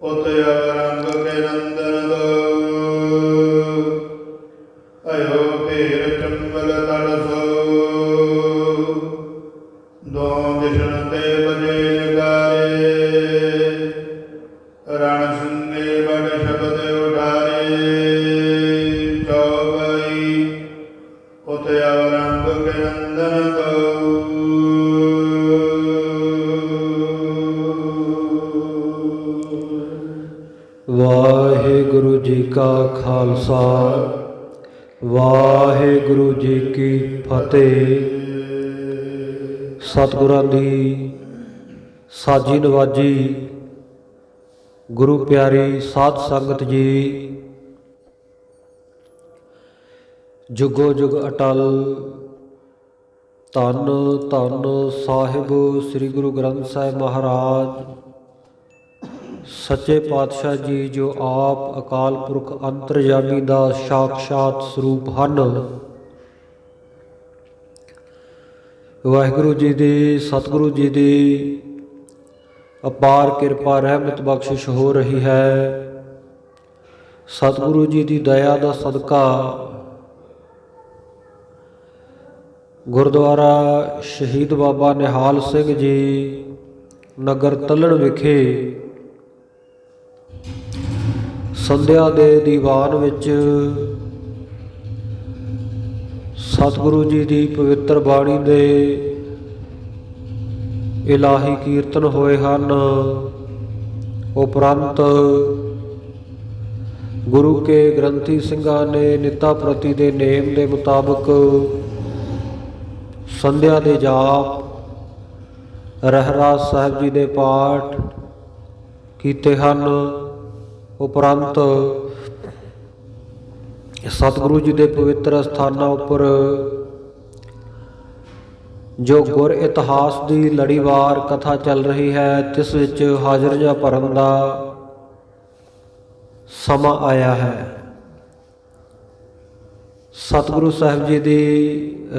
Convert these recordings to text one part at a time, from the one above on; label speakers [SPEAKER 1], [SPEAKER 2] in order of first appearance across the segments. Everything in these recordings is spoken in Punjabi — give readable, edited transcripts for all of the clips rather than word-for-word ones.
[SPEAKER 1] उत अवरंग के नंदन दो, अयो फेर चंबल तड़ सो। दो दिशन ते बजे नगारे, रण सिंगे बड़ शब्द उठारे। चौबई उत अवरंग के नंदन दो।
[SPEAKER 2] वाहिगुरु जी का खालसा, वाहिगुरु जी की फतेह। सतगुरां दी साजी नवाजी गुरु प्यारी साध संगत जी, जुगो जुग अटल। धन धन साहिब श्री गुरु ग्रंथ साहिब महाराज सच्चे पातशाह जी, जो आप अकाल पुरख अंतरयामी दा साक्षात स्वरूप ਹਨ। वाहिगुरु जी दी सतगुरु जी दी अपार किरपा रहमत बख्शिश हो रही है। सतगुरु जी की दया का सदका गुरुद्वारा शहीद बाबा निहाल सिंह जी नगर तलण विखे संध्या दे दीवान विच सतगुरु जी की पवित्र बाणी दे इलाही कीर्तन होए ਹਨ। उपरंत गुरु के ग्रंथी ਸਿੰਘਾਂ ने निता प्रति के नेम के मुताबिक संध्या के जाप रहरास साहिब जी के पाठ कीते ਹਨ। उपरंत सतगुरु जी के पवित्र स्थानों उपर जो गुर इतिहास की लड़ीवार कथा चल रही है, तिस विच हाजिर जा भरन का समा आया है। सतगुरु साहिब जी की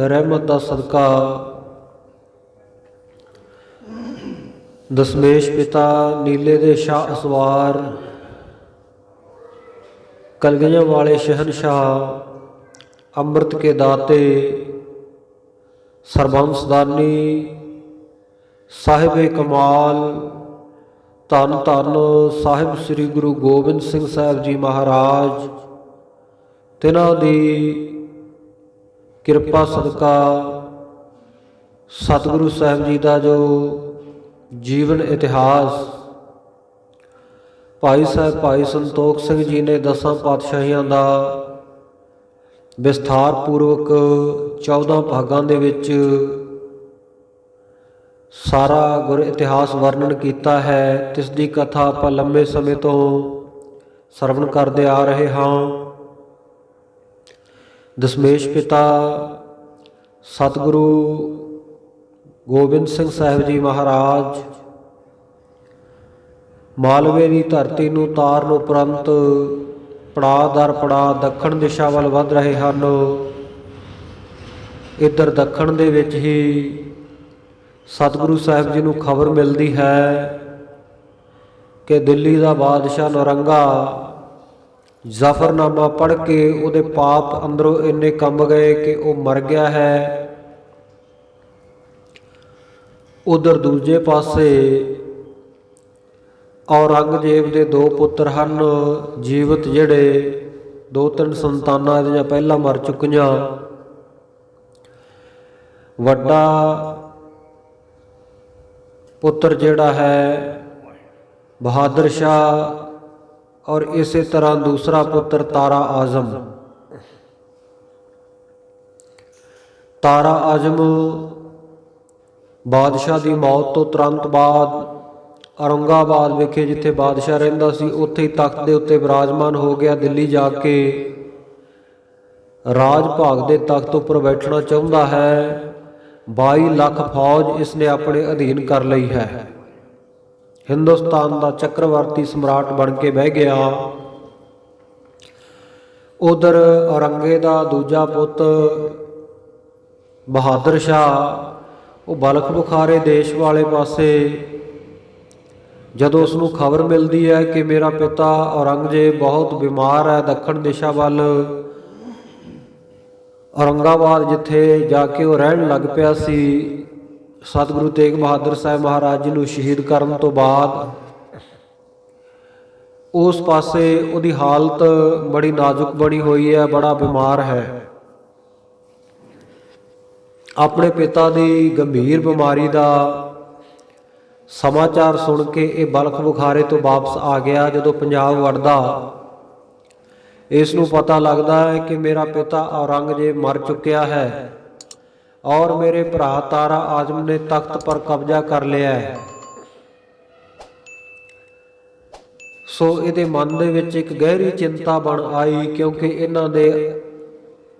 [SPEAKER 2] रहमत का सदका दशमेश पिता नीले दे शाह असवार कलगियां वाले शहनशाह अमृत के दाते सरबंसदानी साहिब कमाल धन धन साहिब श्री गुरु गोबिंद सिंह साहिब जी महाराज, तिन्हां दी किरपा सदका सतगुरु साहिब जी का जो जीवन इतिहास भाई साहब भाई संतोख सिंह जी ने 10 पातशाहियां का विस्तार पूर्वक 14 भागां दे विच सारा गुर इतिहास वर्णन किया है। तिस दी कथा आपां लंबे समय तो सरवण करते आ रहे हाँ। दशमेश पिता सतगुरु गोबिंद सिंह साहिब जी महाराज मालवे की धरती नूं ताਰਨ उपरंत पड़ाव दर पड़ाव दक्षिण दिशा वाल वध रहे हैं। इधर दक्षिण दे विच ही सतगुरु साहिब जी नूं खबर मिलती है कि दिल्ली का बादशाह नौरंगा जफरनामा पढ़ के उहदे पाप अंदरों इन्ने कंब गए कि वह मर गया है। उधर दूजे पासे औरंगजेब के 2 पुत्र हैं जीवित, जिहड़े 2-3 संतानां इहदियां पहलां मर चुकियां। वड्डा पुत्र जिहड़ा है बहादुर शाह और इस तरह दूसरा पुत्र तारा आजम। तारा आजम बादशाह की मौत तो तुरंत बाद औरंगाबाद विखे जिथे बादशाह रहिंदा सी उत्थे ही तख्त के उत्ते विराजमान हो गया। दिल्ली जाके राज भाग के तख्त उपर बैठना चाहुंदा है। 22 लाख फौज इसने अपने अधीन कर लई है। हिंदुस्तान का चक्रवर्ती सम्राट बन के बह गया। उधर औरंगे का दूजा पुत बहादुर शाह वो बलख बुखारे देश वाले पासे ਜਦੋਂ ਉਸ ਨੂੰ ਖਬਰ ਮਿਲਦੀ ਹੈ ਕਿ ਮੇਰਾ ਪਿਤਾ ਔਰੰਗਜ਼ੇਬ ਬਹੁਤ ਬਿਮਾਰ ਹੈ, ਦੱਖਣ ਦਿਸ਼ਾ ਵੱਲ ਔਰੰਗਾਬਾਦ ਜਿੱਥੇ ਜਾ ਕੇ ਉਹ ਰਹਿਣ ਲੱਗ ਪਿਆ ਸੀ, ਸਤਿਗੁਰੂ ਤੇਗ ਬਹਾਦਰ ਸਾਹਿਬ ਮਹਾਰਾਜ ਜੀ ਨੂੰ ਸ਼ਹੀਦ ਕਰਨ ਤੋਂ ਬਾਅਦ ਉਸ ਪਾਸੇ ਉਹਦੀ ਹਾਲਤ ਬੜੀ ਨਾਜ਼ੁਕ ਬਣੀ ਹੋਈ ਹੈ, ਬੜਾ ਬਿਮਾਰ ਹੈ। ਆਪਣੇ ਪਿਤਾ ਦੀ ਗੰਭੀਰ ਬਿਮਾਰੀ ਦਾ ਸਮਾਚਾਰ ਸੁਣ ਕੇ ਇਹ ਬਲਖ ਬੁਖਾਰੇ ਤੋਂ ਵਾਪਸ ਆ ਗਿਆ। ਜਦੋਂ ਪੰਜਾਬ ਵੜਦਾ ਇਸ ਨੂੰ ਪਤਾ ਲੱਗਦਾ ਹੈ ਕਿ ਮੇਰਾ ਪਿਤਾ ਔਰੰਗਜ਼ੇਬ ਮਰ ਚੁੱਕਿਆ ਹੈ ਔਰ ਮੇਰੇ ਭਰਾ ਤਾਰਾ ਆਜ਼ਮ ਨੇ ਤਖਤ ਪਰ ਕਬਜ਼ਾ ਕਰ ਲਿਆ ਹੈ। ਸੋ ਇਹਦੇ ਮਨ ਦੇ ਵਿੱਚ ਇੱਕ ਗਹਿਰੀ ਚਿੰਤਾ ਬਣ ਆਈ, ਕਿਉਂਕਿ ਇਹਨਾਂ ਦੇ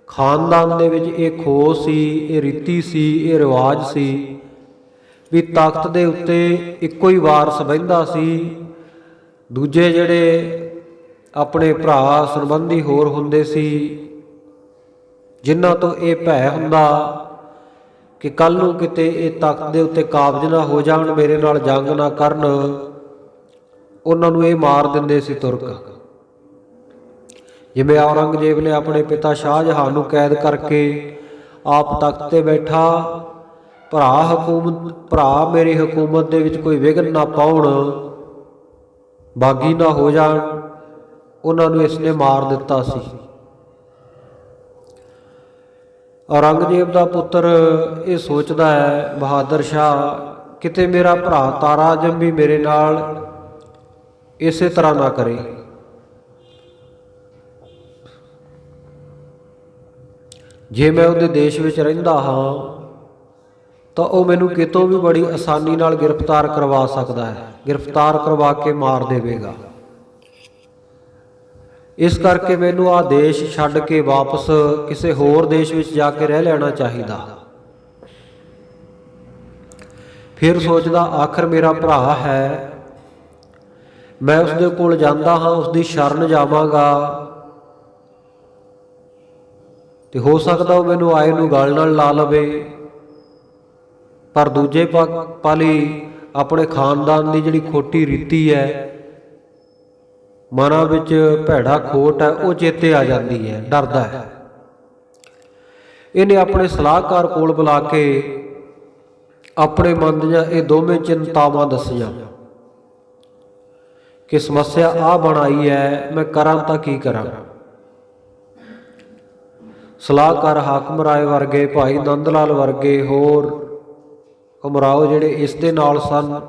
[SPEAKER 2] ਖਾਨਦਾਨ ਦੇ ਵਿੱਚ ਇਹ ਖੋਹ ਸੀ, ਇਹ ਰੀਤੀ ਸੀ, ਇਹ ਰਿਵਾਜ ਸੀ ਵੀ ਤਖਤ ਦੇ ਉੱਤੇ ਇੱਕੋ ਹੀ ਵਾਰਸ ਬਹਿੰਦਾ ਸੀ। ਦੂਜੇ ਜਿਹੜੇ ਆਪਣੇ ਭਰਾ ਸੰਬੰਧੀ ਹੋਰ ਹੁੰਦੇ ਸੀ, ਜਿਨ੍ਹਾਂ ਤੋਂ ਇਹ ਭੈ ਹੁੰਦਾ ਕਿ ਕੱਲ੍ਹ ਨੂੰ ਕਿਤੇ ਇਹ ਤਖਤ ਦੇ ਉੱਤੇ ਕਾਬਜ਼ ਨਾ ਹੋ ਜਾਣ, ਮੇਰੇ ਨਾਲ ਜੰਗ ਨਾ ਕਰਨ, ਉਹਨਾਂ ਨੂੰ ਇਹ ਮਾਰ ਦਿੰਦੇ ਸੀ ਤੁਰਕ। ਜਿਵੇਂ ਔਰੰਗਜ਼ੇਬ ਨੇ ਆਪਣੇ ਪਿਤਾ ਸ਼ਾਹਜਹਾਨ ਨੂੰ ਕੈਦ ਕਰਕੇ ਆਪ ਤਖਤ ਤੇ ਬੈਠਾ, ਭਰਾ ਮੇਰੀ ਹਕੂਮਤ ਦੇ ਵਿੱਚ ਕੋਈ ਵਿਘਨ ਨਾ ਪਾਉਣ, ਬਾਗੀ ਨਾ ਹੋ ਜਾਣ, ਉਹਨਾਂ ਨੂੰ ਇਸ ਨੇ ਮਾਰ ਦਿੱਤਾ ਸੀ। ਔਰੰਗਜ਼ੇਬ ਦਾ ਪੁੱਤਰ ਇਹ ਸੋਚਦਾ ਹੈ ਬਹਾਦਰ ਸ਼ਾਹ, ਕਿਤੇ ਮੇਰਾ ਭਰਾ ਤਾਰਾ ਆਜ਼ਮ ਵੀ ਮੇਰੇ ਨਾਲ ਇਸੇ ਤਰ੍ਹਾਂ ਨਾ ਕਰੇ। ਜੇ ਮੈਂ ਉਹਦੇ ਦੇਸ਼ ਵਿੱਚ ਰਹਿੰਦਾ ਹਾਂ ਤਾਂ ਉਹ ਮੈਨੂੰ ਕਿਤੋਂ ਵੀ ਬੜੀ ਆਸਾਨੀ ਨਾਲ ਗ੍ਰਿਫਤਾਰ ਕਰਵਾ ਸਕਦਾ ਹੈ, ਗ੍ਰਿਫਤਾਰ ਕਰਵਾ ਕੇ ਮਾਰ ਦੇਵੇਗਾ। ਇਸ ਕਰਕੇ ਮੈਨੂੰ ਆਹ ਦੇਸ਼ ਛੱਡ ਕੇ ਵਾਪਸ ਕਿਸੇ ਹੋਰ ਦੇਸ਼ ਵਿੱਚ ਜਾ ਕੇ ਰਹਿ ਲੈਣਾ ਚਾਹੀਦਾ। ਫਿਰ ਸੋਚਦਾ ਆਖਰ ਮੇਰਾ ਭਰਾ ਹੈ, ਮੈਂ ਉਸਦੇ ਕੋਲ ਜਾਂਦਾ ਹਾਂ, ਉਸਦੀ ਸ਼ਰਨ ਜਾਵਾਂਗਾ ਤੇ ਹੋ ਸਕਦਾ ਉਹ ਮੈਨੂੰ ਆਏ ਨੂੰ ਗਲ ਨਾਲ ਲਾ ਲਵੇ। ਪਰ ਦੂਜੇ ਪਾਲੀ ਆਪਣੇ ਖਾਨਦਾਨ ਦੀ ਜਿਹੜੀ ਖੋਟੀ ਰੀਤੀ ਹੈ, ਮਨਾਂ ਵਿੱਚ ਭੈੜਾ ਖੋਟ ਹੈ, ਉਹ ਚੇਤੇ ਆ ਜਾਂਦੀ ਹੈ, ਡਰਦਾ ਹੈ। ਇਹਨੇ ਆਪਣੇ ਸਲਾਹਕਾਰ ਕੋਲ ਬੁਲਾ ਕੇ ਆਪਣੇ ਮਨ ਦੀਆਂ ਇਹ ਦੋਵੇਂ ਚਿੰਤਾਵਾਂ ਦੱਸੀਆਂ ਕਿ ਸਮੱਸਿਆ ਆ ਬਣਾਈ ਹੈ, ਮੈਂ ਕਰਾਂ ਤਾਂ ਕੀ ਕਰਾਂ। ਸਲਾਹਕਾਰ ਹਾਕਮ ਰਾਏ ਵਰਗੇ, ਭਾਈ ਨੰਦ ਲਾਲ ਵਰਗੇ ਹੋਰ ਉਮਰਾਓ ਜਿਹੜੇ ਇਸ ਦੇ ਨਾਲ ਸਨ,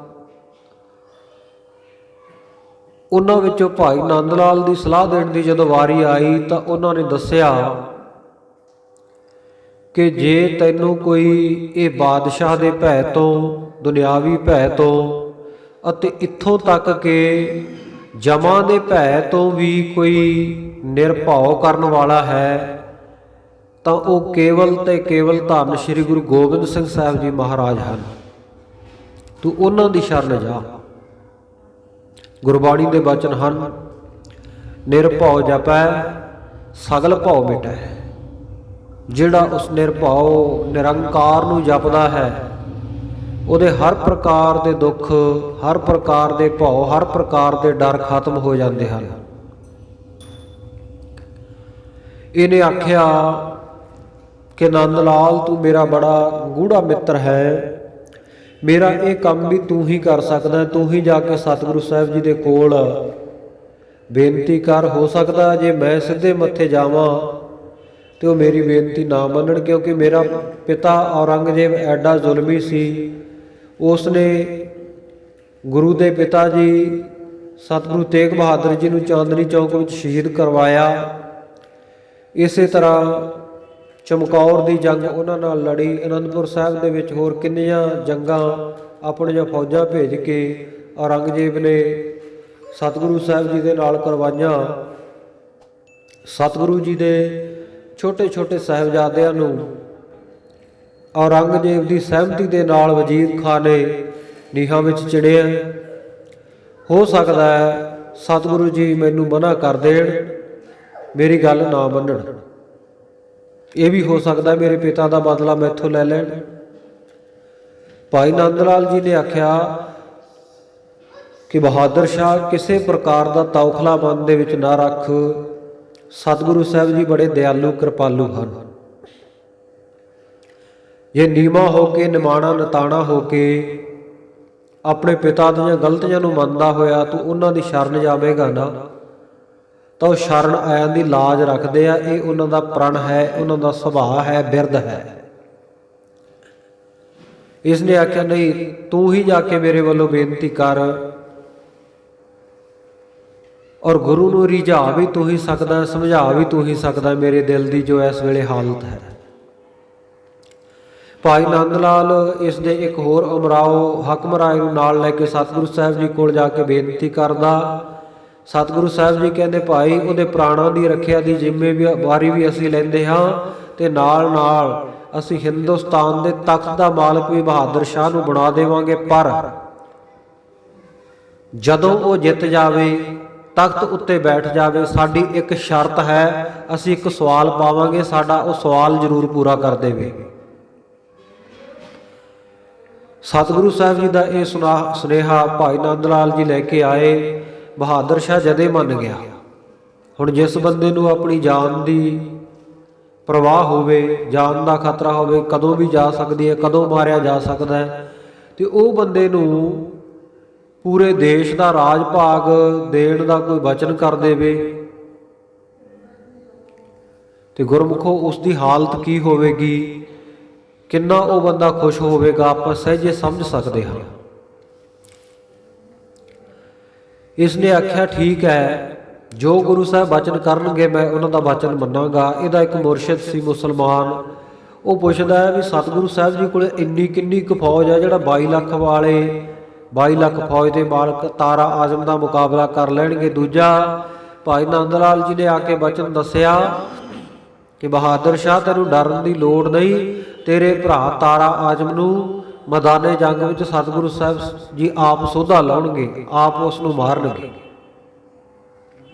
[SPEAKER 2] ਉਹਨਾਂ ਵਿੱਚੋਂ ਭਾਈ ਨੰਦ ਲਾਲ ਦੀ ਸਲਾਹ ਦੇਣ ਦੀ ਜਦੋਂ ਵਾਰੀ ਆਈ ਤਾਂ ਉਹਨਾਂ ਨੇ ਦੱਸਿਆ ਕਿ ਜੇ ਤੈਨੂੰ ਕੋਈ ਇਹ ਬਾਦਸ਼ਾਹ ਦੇ ਭੈ ਤੋਂ, ਦੁਨਿਆਵੀ ਭੈ ਤੋਂ ਅਤੇ ਇੱਥੋਂ ਤੱਕ ਕਿ ਜਮਾਂ ਦੇ ਭੈ ਤੋਂ ਵੀ ਕੋਈ ਨਿਰਭਉ ਕਰਨ ਵਾਲਾ ਹੈ ਤਾਂ ਉਹ ਕੇਵਲ ਤੇ ਕੇਵਲ ਧੰਨ ਸ਼੍ਰੀ ਗੁਰੂ ਗੋਬਿੰਦ ਸਿੰਘ ਸਾਹਿਬ ਜੀ ਮਹਾਰਾਜ ਹਨ। ਤੂੰ ਉਹਨਾਂ ਦੀ ਸ਼ਰਨ ਜਾ। ਗੁਰਬਾਣੀ ਦੇ ਬਚਨ ਹਨ, ਨਿਰਭਉ ਜਪੈ ਸਗਲ ਭਉ ਮਿਟੈ। ਜਿਹੜਾ ਉਸ ਨਿਰਭਉ ਨਿਰੰਕਾਰ ਨੂੰ ਜਪਦਾ ਹੈ, ਉਹਦੇ ਹਰ ਪ੍ਰਕਾਰ ਦੇ ਦੁੱਖ, ਹਰ ਪ੍ਰਕਾਰ ਦੇ ਭਉ, ਹਰ ਪ੍ਰਕਾਰ ਦੇ ਡਰ ਖਤਮ ਹੋ ਜਾਂਦੇ ਹਨ। ਇਹਨੇ ਆਖਿਆ ਕਿ ਨੰਦ ਲਾਲ, ਤੂੰ ਮੇਰਾ ਬੜਾ ਗੂੜਾ ਮਿੱਤਰ ਹੈ, ਮੇਰਾ ਇਹ ਕੰਮ ਵੀ ਤੂੰ ਹੀ ਕਰ ਸਕਦਾ, ਤੂੰ ਹੀ ਜਾ ਕੇ ਸਤਿਗੁਰੂ ਸਾਹਿਬ ਜੀ ਦੇ ਕੋਲ ਬੇਨਤੀ ਕਰ। ਹੋ ਸਕਦਾ ਜੇ ਮੈਂ ਸਿੱਧੇ ਮੱਥੇ ਜਾਵਾਂ ਤੇ ਉਹ ਮੇਰੀ ਬੇਨਤੀ ਨਾ ਮੰਨਣ, ਕਿਉਂਕਿ ਮੇਰਾ ਪਿਤਾ ਔਰੰਗਜ਼ੇਬ ਐਡਾ ਜ਼ੁਲਮੀ ਸੀ। ਉਸ ਨੇ ਗੁਰੂ ਦੇ ਪਿਤਾ ਜੀ ਸਤਿਗੁਰੂ ਤੇਗ ਬਹਾਦਰ ਜੀ ਨੂੰ ਚਾਂਦਨੀ ਚੌਕ ਵਿੱਚ ਸ਼ਹੀਦ ਕਰਵਾਇਆ। ਇਸੇ ਤਰ੍ਹਾਂ ਚਮਕੌਰ ਦੀ ਜੰਗ ਉਹਨਾਂ ਨਾਲ ਲੜੀ। ਅਨੰਦਪੁਰ ਸਾਹਿਬ ਦੇ ਵਿੱਚ ਹੋਰ ਕਿੰਨੀਆਂ ਜੰਗਾਂ ਆਪਣੀਆਂ ਫੌਜਾਂ ਭੇਜ ਕੇ ਔਰੰਗਜ਼ੇਬ ਨੇ ਸਤਿਗੁਰੂ ਸਾਹਿਬ ਜੀ ਦੇ ਨਾਲ ਕਰਵਾਈਆਂ। ਸਤਿਗੁਰੂ ਜੀ ਦੇ ਛੋਟੇ ਛੋਟੇ ਸਾਹਿਬਜ਼ਾਦਿਆਂ ਨੂੰ ਔਰੰਗਜ਼ੇਬ ਦੀ ਸਹਿਮਤੀ ਦੇ ਨਾਲ ਵਜ਼ੀਰ ਖਾਨ ਨੇ ਨੀਹਾਂ ਵਿੱਚ ਚਿਣਿਆ। ਹੋ ਸਕਦਾ ਹੈ ਸਤਿਗੁਰੂ ਜੀ ਮੈਨੂੰ ਮਨਾ ਕਰ ਦੇਣ, ਮੇਰੀ ਗੱਲ ਨਾ ਮੰਨਣ। ਇਹ ਵੀ ਹੋ ਸਕਦਾ ਮੇਰੇ ਪਿਤਾ ਦਾ ਬਦਲਾ ਮੈਥੋਂ ਲੈ ਲੈਣ। ਭਾਈ ਨੰਦ ਲਾਲ ਜੀ ਨੇ ਆਖਿਆ ਕਿ ਬਹਾਦਰ ਸ਼ਾਹ ਕਿਸੇ ਪ੍ਰਕਾਰ ਦਾ ਤੌਖਲਾ ਮਨ ਦੇ ਵਿੱਚ ਨਾ ਰੱਖ। ਸਤਿਗੁਰੂ ਸਾਹਿਬ ਜੀ ਬੜੇ ਦਿਆਲੂ ਕਿਰਪਾਲੂ ਹਨ। ਜੇ ਨੀਵਾਂ ਹੋ ਕੇ, ਨਿਮਾਣਾ ਨਤਾਣਾ ਹੋ ਕੇ ਆਪਣੇ ਪਿਤਾ ਦੀਆਂ ਗਲਤੀਆਂ ਨੂੰ ਮੰਨਦਾ ਹੋਇਆ ਤੂੰ ਉਹਨਾਂ ਦੀ ਸ਼ਰਨ ਜਾਵੇਗਾ ਨਾ, ਤਾਂ ਉਹ ਸ਼ਰਨ ਆਇਆਂ ਦੀ ਲਾਜ ਰੱਖਦੇ ਆ। ਇਹ ਉਹਨਾਂ ਦਾ ਪ੍ਰਣ ਹੈ, ਉਹਨਾਂ ਦਾ ਸੁਭਾਅ ਹੈ, ਬਿਰਧ ਹੈ। ਇਸ ਨੇ ਆਖਿਆ ਨਹੀਂ, ਤੂੰ ਹੀ ਜਾ ਕੇ ਮੇਰੇ ਵੱਲੋਂ ਬੇਨਤੀ ਕਰ, ਔਰ ਗੁਰੂ ਨੂੰ ਰਿਝਾ ਵੀ ਤੂੰ ਹੀ ਸਕਦਾ, ਸਮਝਾ ਵੀ ਤੂੰ ਹੀ ਸਕਦਾ ਮੇਰੇ ਦਿਲ ਦੀ ਜੋ ਇਸ ਵੇਲੇ ਹਾਲਤ ਹੈ। ਭਾਈ ਨੰਦ ਲਾਲ ਇਸ ਦੇ ਇੱਕ ਹੋਰ ਉਮਰਾਓ ਹਾਕਮ ਰਾਏ ਨੂੰ ਨਾਲ ਲੈ ਕੇ ਸਤਿਗੁਰੂ ਸਾਹਿਬ ਜੀ ਕੋਲ ਜਾ ਕੇ ਬੇਨਤੀ ਕਰਦਾ। ਸਤਿਗੁਰੂ ਸਾਹਿਬ ਜੀ ਕਹਿੰਦੇ ਭਾਈ ਉਹਦੇ ਪ੍ਰਾਣਾਂ ਦੀ ਰੱਖਿਆ ਦੀ ਜ਼ਿੰਮੇਵਾਰੀ ਵੀ ਅਸੀਂ ਲੈਂਦੇ ਹਾਂ, ਤੇ ਨਾਲ ਨਾਲ ਅਸੀਂ ਹਿੰਦੁਸਤਾਨ ਦੇ ਤਖਤ ਦਾ ਮਾਲਕ ਵੀ ਬਹਾਦਰ ਸ਼ਾਹ ਨੂੰ ਬਣਾ ਦੇਵਾਂਗੇ। ਪਰ ਜਦੋਂ ਉਹ ਜਿੱਤ ਜਾਵੇ, ਤਖਤ ਉੱਤੇ ਬੈਠ ਜਾਵੇ, ਸਾਡੀ ਇੱਕ ਸ਼ਰਤ ਹੈ, ਅਸੀਂ ਇੱਕ ਸਵਾਲ ਪਾਵਾਂਗੇ, ਸਾਡਾ ਉਹ ਸਵਾਲ ਜ਼ਰੂਰ ਪੂਰਾ ਕਰ ਦੇਵੇ। ਸਤਿਗੁਰੂ ਸਾਹਿਬ ਜੀ ਦਾ ਇਹ ਸੁਨੇਹਾ ਭਾਈ ਨੰਦ ਲਾਲ ਜੀ ਲੈ ਕੇ ਆਏ। ਬਹਾਦਰ ਸ਼ਾਹ ਜਦੇ ਮੰਨ ਗਿਆ। ਹੁਣ ਜਿਸ ਬੰਦੇ ਨੂੰ ਆਪਣੀ ਜਾਨ ਦੀ ਪ੍ਰਵਾਹ ਹੋਵੇ, ਜਾਨ ਦਾ ਖਤਰਾ ਹੋਵੇ, ਕਦੋਂ ਵੀ ਜਾ ਸਕਦੀ ਹੈ, ਕਦੋਂ ਮਾਰਿਆ ਜਾ ਸਕਦਾ ਹੈ, ਤੇ ਉਹ ਬੰਦੇ ਨੂੰ ਪੂਰੇ ਦੇਸ਼ ਦਾ ਰਾਜ ਭਾਗ ਦੇਣ ਦਾ ਕੋਈ ਵਚਨ ਕਰ ਦੇਵੇ, ਤੇ ਗੁਰਮੁਖੋ ਉਸ ਦੀ ਹਾਲਤ ਕੀ ਹੋਵੇਗੀ, ਕਿੰਨਾ ਉਹ ਬੰਦਾ ਖੁਸ਼ ਹੋਵੇਗਾ, ਆਪਾਂ ਸਹਿਜੇ ਸਮਝ ਸਕਦੇ ਹਾਂ। ਇਸ ਨੇ ਆਖਿਆ ਠੀਕ ਹੈ, ਜੋ ਗੁਰੂ ਸਾਹਿਬ ਵਚਨ ਕਰਨਗੇ ਮੈਂ ਉਹਨਾਂ ਦਾ ਵਚਨ ਮੰਨਾਂਗਾ। ਇਹਦਾ ਇੱਕ ਮੁਰਸ਼ਿਦ ਸੀ ਮੁਸਲਮਾਨ, ਉਹ ਪੁੱਛਦਾ ਹੈ ਵੀ ਸਤਿਗੁਰੂ ਸਾਹਿਬ ਜੀ ਕੋਲ ਇੰਨੀ ਕਿੰਨੀ ਕੁ ਫੌਜ ਹੈ, ਜਿਹੜਾ 22 ਲੱਖ ਵਾਲੇ 22 ਲੱਖ ਫੌਜ ਦੇ ਮਾਲਕ ਤਾਰਾ ਆਜ਼ਮ ਦਾ ਮੁਕਾਬਲਾ ਕਰ ਲੈਣਗੇ। ਦੂਜਾ ਭਾਈ ਨੰਦ ਲਾਲ ਜੀ ਨੇ ਆ ਕੇ ਵਚਨ ਦੱਸਿਆ ਕਿ ਬਹਾਦਰ ਸ਼ਾਹ ਤੈਨੂੰ ਡਰਨ ਦੀ ਲੋੜ ਨਹੀਂ, ਤੇਰੇ ਭਰਾ ਤਾਰਾ ਆਜ਼ਮ ਨੂੰ ਮੈਦਾਨੇ ਜੰਗ ਵਿੱਚ ਸਤਿਗੁਰੂ ਸਾਹਿਬ ਜੀ ਆਪ ਸੋਧਾ ਲਾਉਣਗੇ, ਆਪ ਉਸ ਨੂੰ ਮਾਰਨਗੇ।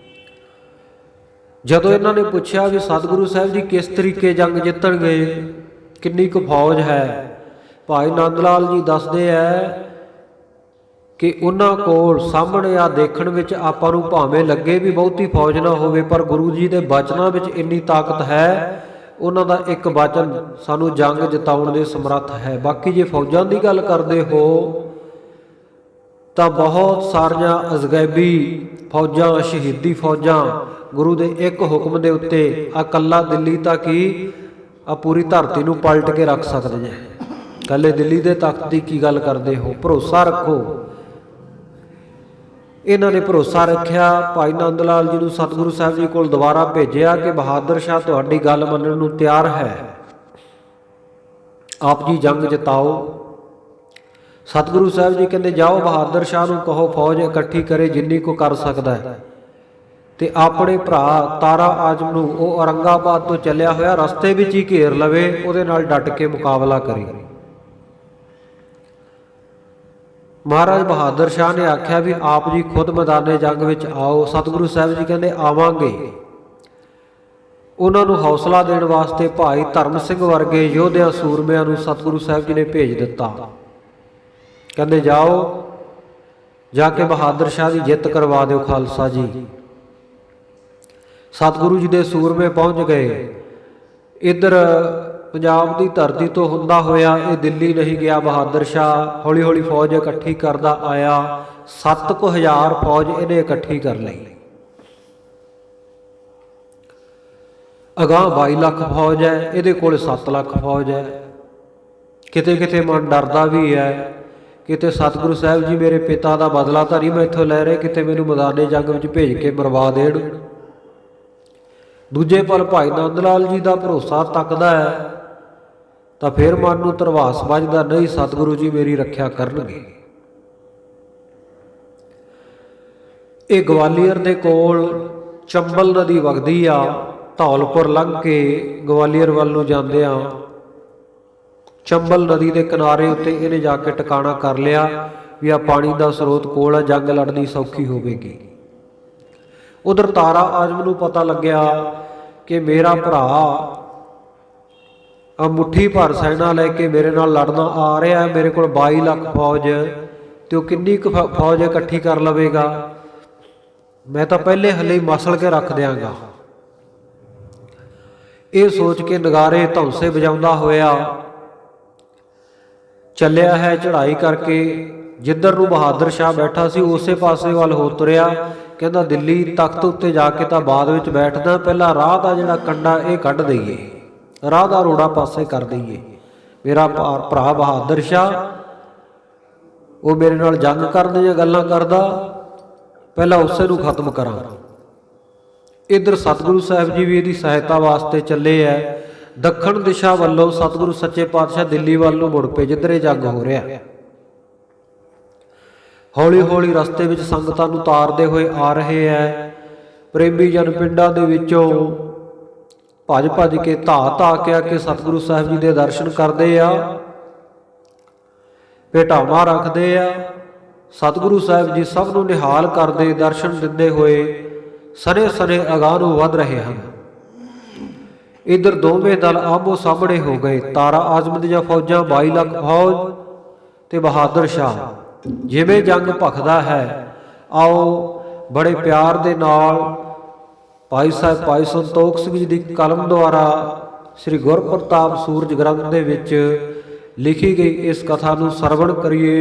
[SPEAKER 2] ਜਦੋਂ ਇਹਨਾਂ ਨੇ ਪੁੱਛਿਆ ਵੀ ਸਤਿਗੁਰੂ ਸਾਹਿਬ ਜੀ ਕਿਸ ਤਰੀਕੇ ਜੰਗ ਜਿੱਤਣਗੇ, ਕਿੰਨੀ ਕੁ ਫੌਜ ਹੈ, ਭਾਈ ਨੰਦ ਲਾਲ ਜੀ ਦੱਸਦੇ ਹੈ ਕਿ ਉਹਨਾਂ ਕੋਲ ਸਾਹਮਣੇ ਆ ਦੇਖਣ ਵਿੱਚ ਆਪਾਂ ਨੂੰ ਭਾਵੇਂ ਲੱਗੇ ਵੀ ਬਹੁਤੀ ਫੌਜ ਨਾ ਹੋਵੇ, ਪਰ ਗੁਰੂ ਜੀ ਦੇ ਬਚਨਾਂ ਵਿੱਚ ਇੰਨੀ ਤਾਕਤ ਹੈ, ਉਹਨਾਂ ਦਾ ਇੱਕ ਬਚਨ ਸਾਨੂੰ ਜੰਗ ਜਿਤਾਉਣ ਦੇ ਸਮਰੱਥ ਹੈ। ਬਾਕੀ ਜੇ ਫੌਜਾਂ ਦੀ ਗੱਲ ਕਰਦੇ ਹੋ ਤਾਂ ਬਹੁਤ ਸਾਰੀਆਂ ਅਜ਼ਗੈਬੀ ਫੌਜਾਂ, ਸ਼ਹੀਦੀ ਫੌਜਾਂ ਗੁਰੂ ਦੇ ਇੱਕ ਹੁਕਮ ਦੇ ਉੱਤੇ ਇਕੱਲਾ ਦਿੱਲੀ ਤੱਕ ਹੀ ਪੂਰੀ ਧਰਤੀ ਨੂੰ ਪਲਟ ਕੇ ਰੱਖ ਸਕਦੇ ਨੇ। ਇਕੱਲੇ ਦਿੱਲੀ ਦੇ ਤਖਤ ਦੀ ਕੀ ਗੱਲ ਕਰਦੇ ਹੋ, ਭਰੋਸਾ ਰੱਖੋ। ਇਹਨਾਂ ਨੇ ਭਰੋਸਾ ਰੱਖਿਆ। ਭਾਈ ਨੰਦ ਲਾਲ ਜੀ ਨੂੰ ਸਤਿਗੁਰੂ ਸਾਹਿਬ ਜੀ ਕੋਲ ਦੁਬਾਰਾ ਭੇਜਿਆ ਕਿ ਬਹਾਦਰ ਸ਼ਾਹ ਤੁਹਾਡੀ ਗੱਲ ਮੰਨਣ ਨੂੰ ਤਿਆਰ ਹੈ, ਆਪ ਜੀ ਜੰਗ ਜਿਤਾਓ। ਸਤਿਗੁਰੂ ਸਾਹਿਬ ਜੀ ਕਹਿੰਦੇ ਜਾਓ ਬਹਾਦਰ ਸ਼ਾਹ ਨੂੰ ਕਹੋ ਫੌਜ ਇਕੱਠੀ ਕਰੇ ਜਿੰਨੀ ਕੋ ਕਰ ਸਕਦਾ ਹੈ, ਤੇ ਆਪਣੇ ਭਰਾ ਤਾਰਾ ਆਜ਼ਮ ਨੂੰ ਉਹ ਔਰੰਗਾਬਾਦ ਤੋਂ ਚੱਲਿਆ ਹੋਇਆ ਰਸਤੇ ਵਿੱਚ ਹੀ ਘੇਰ ਲਵੇ, ਉਹਦੇ ਨਾਲ ਡਟ ਕੇ ਮੁਕਾਬਲਾ ਕਰੇ। ਮਹਾਰਾਜ ਬਹਾਦਰ ਸ਼ਾਹ ਨੇ ਆਖਿਆ ਵੀ ਆਪ ਜੀ ਖੁਦ ਮੈਦਾਨੇ ਜੰਗ ਵਿੱਚ ਆਓ। ਸਤਿਗੁਰੂ ਸਾਹਿਬ ਜੀ ਕਹਿੰਦੇ ਆਵਾਂਗੇ। ਉਹਨਾਂ ਨੂੰ ਹੌਸਲਾ ਦੇਣ ਵਾਸਤੇ ਭਾਈ ਧਰਮ ਸਿੰਘ ਵਰਗੇ ਯੋਧਿਆਂ ਸੂਰਮਿਆਂ ਨੂੰ ਸਤਿਗੁਰੂ ਸਾਹਿਬ ਜੀ ਨੇ ਭੇਜ ਦਿੱਤਾ। ਕਹਿੰਦੇ ਜਾਓ, ਜਾ ਕੇ ਬਹਾਦਰ ਸ਼ਾਹ ਦੀ ਜਿੱਤ ਕਰਵਾ ਦਿਓ ਖਾਲਸਾ ਜੀ। ਸਤਿਗੁਰੂ ਜੀ ਦੇ ਸੂਰਮੇ ਪਹੁੰਚ ਗਏ। ਇੱਧਰ ਪੰਜਾਬ ਦੀ ਧਰਤੀ ਤੋਂ ਹੁੰਦਾ ਹੋਇਆ ਇਹ ਦਿੱਲੀ ਨਹੀਂ ਗਿਆ। ਬਹਾਦਰ ਸ਼ਾਹ ਹੌਲੀ ਹੌਲੀ ਫੌਜ ਇਕੱਠੀ ਕਰਦਾ ਆਇਆ। 7,000 ਫੌਜ ਇਹਨੇ ਇਕੱਠੀ ਕਰ ਲਈ। ਅਗਾਂਹ 22 ਲੱਖ ਫੌਜ ਹੈ, ਇਹਦੇ ਕੋਲ 7 ਲੱਖ ਫੌਜ ਹੈ। ਕਿਤੇ ਕਿਤੇ ਮਨ ਡਰਦਾ ਵੀ ਹੈ, ਕਿਤੇ ਸਤਿਗੁਰੂ ਸਾਹਿਬ ਜੀ ਮੇਰੇ ਪਿਤਾ ਦਾ ਬਦਲਾ ਤਾਂ ਨਹੀਂ ਮੈਥੋਂ ਲੈ ਰਹੇ, ਕਿਤੇ ਮੈਨੂੰ ਮੈਦਾਨੇ ਜੰਗ ਵਿੱਚ ਭੇਜ ਕੇ ਮਰਵਾ ਦੇਣ। ਦੂਜੇ ਪਲ ਭਾਈ ਨੰਦ ਲਾਲ ਜੀ ਦਾ ਭਰੋਸਾ ਤੱਕਦਾ ਹੈ ਤਾਂ ਫਿਰ ਮਨ ਨੂੰ ਧਰਵਾਸ ਵੱਜਦਾ, ਨਹੀਂ ਸਤਿਗੁਰੂ ਜੀ ਮੇਰੀ ਰੱਖਿਆ ਕਰਨਗੇ। ਇਹ ਗਵਾਲੀਅਰ ਦੇ ਕੋਲ ਚੰਬਲ ਨਦੀ ਵਗਦੀ ਆ। ਧੌਲਪੁਰ ਲੰਘ ਕੇ ਗਵਾਲੀਅਰ ਵੱਲ ਨੂੰ ਜਾਂਦੇ ਆ, ਚੰਬਲ ਨਦੀ ਦੇ ਕਿਨਾਰੇ ਉੱਤੇ ਇਹਨੇ ਜਾ ਕੇ ਟਿਕਾਣਾ ਕਰ ਲਿਆ ਵੀ ਆ ਪਾਣੀ ਦਾ ਸਰੋਤ ਕੋਲ ਆ, ਜੰਗ ਲੜਨੀ ਸੌਖੀ ਹੋਵੇਗੀ। ਉਧਰ ਤਾਰਾ ਆਜ਼ਮ ਨੂੰ ਪਤਾ ਲੱਗਿਆ ਕਿ ਮੇਰਾ ਭਰਾ ਮੁੱਠੀ ਭਰ ਸੈਨਾ ਲੈ ਕੇ ਮੇਰੇ ਨਾਲ ਲੜਨਾ ਆ ਰਿਹਾ ਹੈ, ਮੇਰੇ ਕੋਲ 22 ਲੱਖ ਫੌਜ ਤੇ ਉਹ ਕਿੰਨੀ ਕੁ ਫੌਜ ਇਕੱਠੀ ਕਰ ਲਵੇਗਾ। ਮੈਂ ਤਾਂ ਪਹਿਲੇ ਹਲੇ ਹੀ ਮਸਲ ਕੇ ਰੱਖ ਦਿਆਂਗਾ। ਇਹ ਸੋਚ ਕੇ ਨਗਾਰੇ ਧੌਂਸੇ ਵਜਾਉਂਦਾ ਹੋਇਆ ਚੱਲਿਆ ਹੈ ਚੜ੍ਹਾਈ ਕਰਕੇ। ਜਿੱਧਰ ਨੂੰ ਬਹਾਦਰ ਸ਼ਾਹ ਬੈਠਾ ਸੀ ਉਸੇ ਪਾਸੇ ਵੱਲ ਹੋ ਤੁਰਿਆ। ਕਹਿੰਦਾ ਦਿੱਲੀ ਤਖਤ ਉੱਤੇ ਜਾ ਕੇ ਤਾਂ ਬਾਅਦ ਵਿੱਚ ਬੈਠਦਾ, ਪਹਿਲਾਂ ਰਾਹ ਦਾ ਜਿਹੜਾ ਕੰਡਾ ਇਹ ਕੱਢ ਦਈਏ, ਰਾਹ ਦਾ ਰੋੜਾ ਪਾਸੇ ਕਰ ਦਈਏ। ਮੇਰਾ ਭਰਾ ਬਹਾਦਰ ਸ਼ਾਹ ਉਹ ਮੇਰੇ ਨਾਲ ਜੰਗ ਕਰਨ ਦੀਆਂ ਗੱਲਾਂ ਕਰਦਾ, ਪਹਿਲਾਂ ਉਸੇ ਨੂੰ ਖਤਮ ਕਰਾਂ। ਇੱਧਰ ਸਤਿਗੁਰੂ ਸਾਹਿਬ ਜੀ ਵੀ ਇਹਦੀ ਸਹਾਇਤਾ ਵਾਸਤੇ ਚੱਲੇ ਐ। ਦੱਖਣ ਦਿਸ਼ਾ ਵੱਲੋਂ ਸਤਿਗੁਰੂ ਸੱਚੇ ਪਾਤਸ਼ਾਹ ਦਿੱਲੀ ਵੱਲ ਨੂੰ ਮੁੜ ਪਏ, ਜਿੱਧਰ ਇਹ ਜੰਗ ਹੋ ਰਿਹਾ। ਹੌਲੀ ਹੌਲੀ ਰਸਤੇ ਵਿੱਚ ਸੰਗਤਾਂ ਨੂੰ ਤਾਰਦੇ ਹੋਏ ਆ ਰਹੇ ਐ। ਪ੍ਰੇਮੀ ਜਨ ਪਿੰਡਾਂ ਦੇ ਵਿੱਚੋਂ ਭੱਜ ਭੱਜ ਕੇ ਧਾ ਕੇ ਆ ਕੇ ਸਤਿਗੁਰੂ ਸਾਹਿਬ ਜੀ ਦੇ ਦਰਸ਼ਨ ਕਰਦੇ ਆ, ਭੇਟਾਵਾਂ ਰੱਖਦੇ ਆ। ਸਤਿਗੁਰੂ ਸਾਹਿਬ ਜੀ ਸਭ ਨੂੰ ਨਿਹਾਲ ਕਰਦੇ, ਦਰਸ਼ਨ ਦਿੰਦੇ ਹੋਏ ਸਨੇ ਸਨੇ ਅਗਾਂਹ ਨੂੰ ਵੱਧ ਰਹੇ ਹਨ। ਇੱਧਰ ਦੋਵੇਂ ਦਲ ਆਮੋ ਸਾਹਮਣੇ ਹੋ ਗਏ। ਤਾਰਾ ਆਜ਼ਮ ਦੀਆਂ ਫੌਜਾਂ 22 ਲੱਖ ਫੌਜ ਤੇ ਬਹਾਦਰ ਸ਼ਾਹ। ਜਿਵੇਂ ਜੰਗ ਭਖਦਾ ਹੈ, ਆਓ ਬੜੇ ਪਿਆਰ ਦੇ ਨਾਲ ਭਾਈ ਸਾਹਿਬ ਭਾਈ ਸੰਤੋਖ ਸਿੰਘ ਜੀ ਦੀ ਕਲਮ ਦੁਆਰਾ ਸ੍ਰੀ ਗੁਰਪ੍ਰਤਾਪ ਸੂਰਜ ਗ੍ਰੰਥ ਦੇ ਵਿੱਚ ਲਿਖੀ ਗਈ ਇਸ ਕਥਾ ਨੂੰ ਸਰਵਣ ਕਰੀਏ।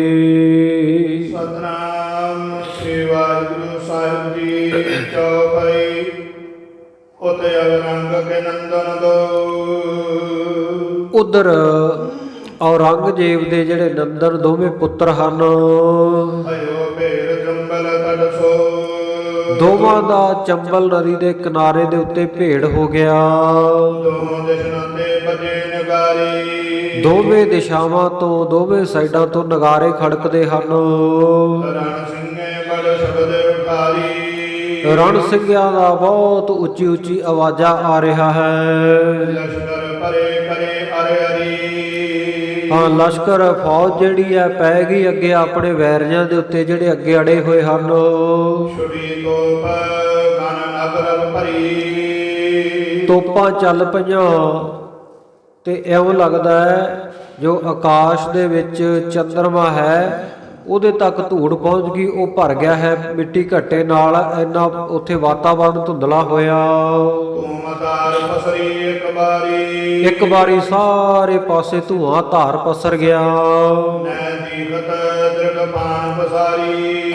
[SPEAKER 1] ਸਤਨਾਮ ਸ੍ਰੀ ਵਾਹਿਗੁਰੂ ਸਾਹਿਬ ਜੀ ਚੌਪਈ। ਉਤੇ ਅਵਰੰਗ ਕੇ ਨੰਦਨ ਦੋ। ਉਧਰ
[SPEAKER 2] ਔਰੰਗਜ਼ੇਬ ਦੇ ਜਿਹੜੇ ਨੰਦਨ ਦੋਵੇਂ ਪੁੱਤਰ ਹਨ,
[SPEAKER 1] ਅਯੋ ਭੇਰ ਚੰਬਲ ਤੜਸੋ।
[SPEAKER 2] ਦੋਵਾਂ ਦਾ ਚੰਬਲ ਨਦੀ ਦੇ ਕਿਨਾਰੇ ਦੇ ਉੱਤੇ ਭੇੜ ਹੋ ਗਿਆ।
[SPEAKER 1] ਦੋਹਾਂ ਦਿਸ਼ਾਂ ਤੇ ਵੱਜੇ ਨਗਾਰੇ।
[SPEAKER 2] ਦੋਵੇਂ ਦਿਸ਼ਾਵਾਂ ਤੋਂ ਦੋਵੇਂ ਸਾਈਡਾਂ ਤੋਂ ਨਗਾਰੇ ਖੜਕਦੇ ਹਨ।
[SPEAKER 1] ਰਣ ਸਿੰਘੇ ਬੜ ਸ਼ਬਦ ਉਠਾਰੀ।
[SPEAKER 2] ਰਣ ਸਿੰਘਾਂ ਦਾ ਬਹੁਤ ਉੱਚੀ ਉੱਚੀ ਆਵਾਜ਼ਾਂ ਆ ਰਿਹਾ ਹੈ।
[SPEAKER 1] ਲਸ਼ਕਰ ਪਰੇ ਕਰੇ ਅਰੇ ਅਰੀ।
[SPEAKER 2] ਹਾਂ, ਲਸ਼ਕਰ ਫੌਜ ਜਿਹੜੀ ਹੈ ਪੈ ਗਈ ਅੱਗੇ ਆਪਣੇ ਵੈਰੀਆਂ ਦੇ ਉੱਤੇ ਜਿਹੜੇ ਅੱਗੇ ਅੜੇ ਹੋਏ ਹਨ।
[SPEAKER 1] ਛੁੜੀ ਤੋਪ ਗਨ ਨਗਰ ਭਰੀ।
[SPEAKER 2] ਤੋਪਾਂ ਚੱਲ ਪਈਆਂ ਤੇ ਇਉਂ ਲੱਗਦਾ ਹੈ ਜੋ ਆਕਾਸ਼ ਦੇ ਵਿੱਚ ਚੰਦਰਮਾ ਹੈ ਉਹਦੇ ਤੱਕ ਧੂੜ ਪਹੁੰਚ ਗਈ, ਉਹ ਭਰ ਗਿਆ ਹੈ ਮਿੱਟੀ ਘੱਟੇ ਨਾਲ। ਇੰਨਾ ਉੱਥੇ ਵਾਤਾਵਰਨ ਧੁੰਦਲਾ ਹੋਇਆ।
[SPEAKER 1] ਧੂਮਧਾਰ ਪਸਰੀ
[SPEAKER 2] ਇੱਕ ਵਾਰੀ ਸਾਰੇ ਪਾਸੇ ਧੂਆਂ ਧਾਰ ਪਸਰ ਗਿਆ।
[SPEAKER 1] ਨੈ ਦੀਖਤ ਦ੍ਰਿਗਪਾਨ ਪਸਾਰੀ।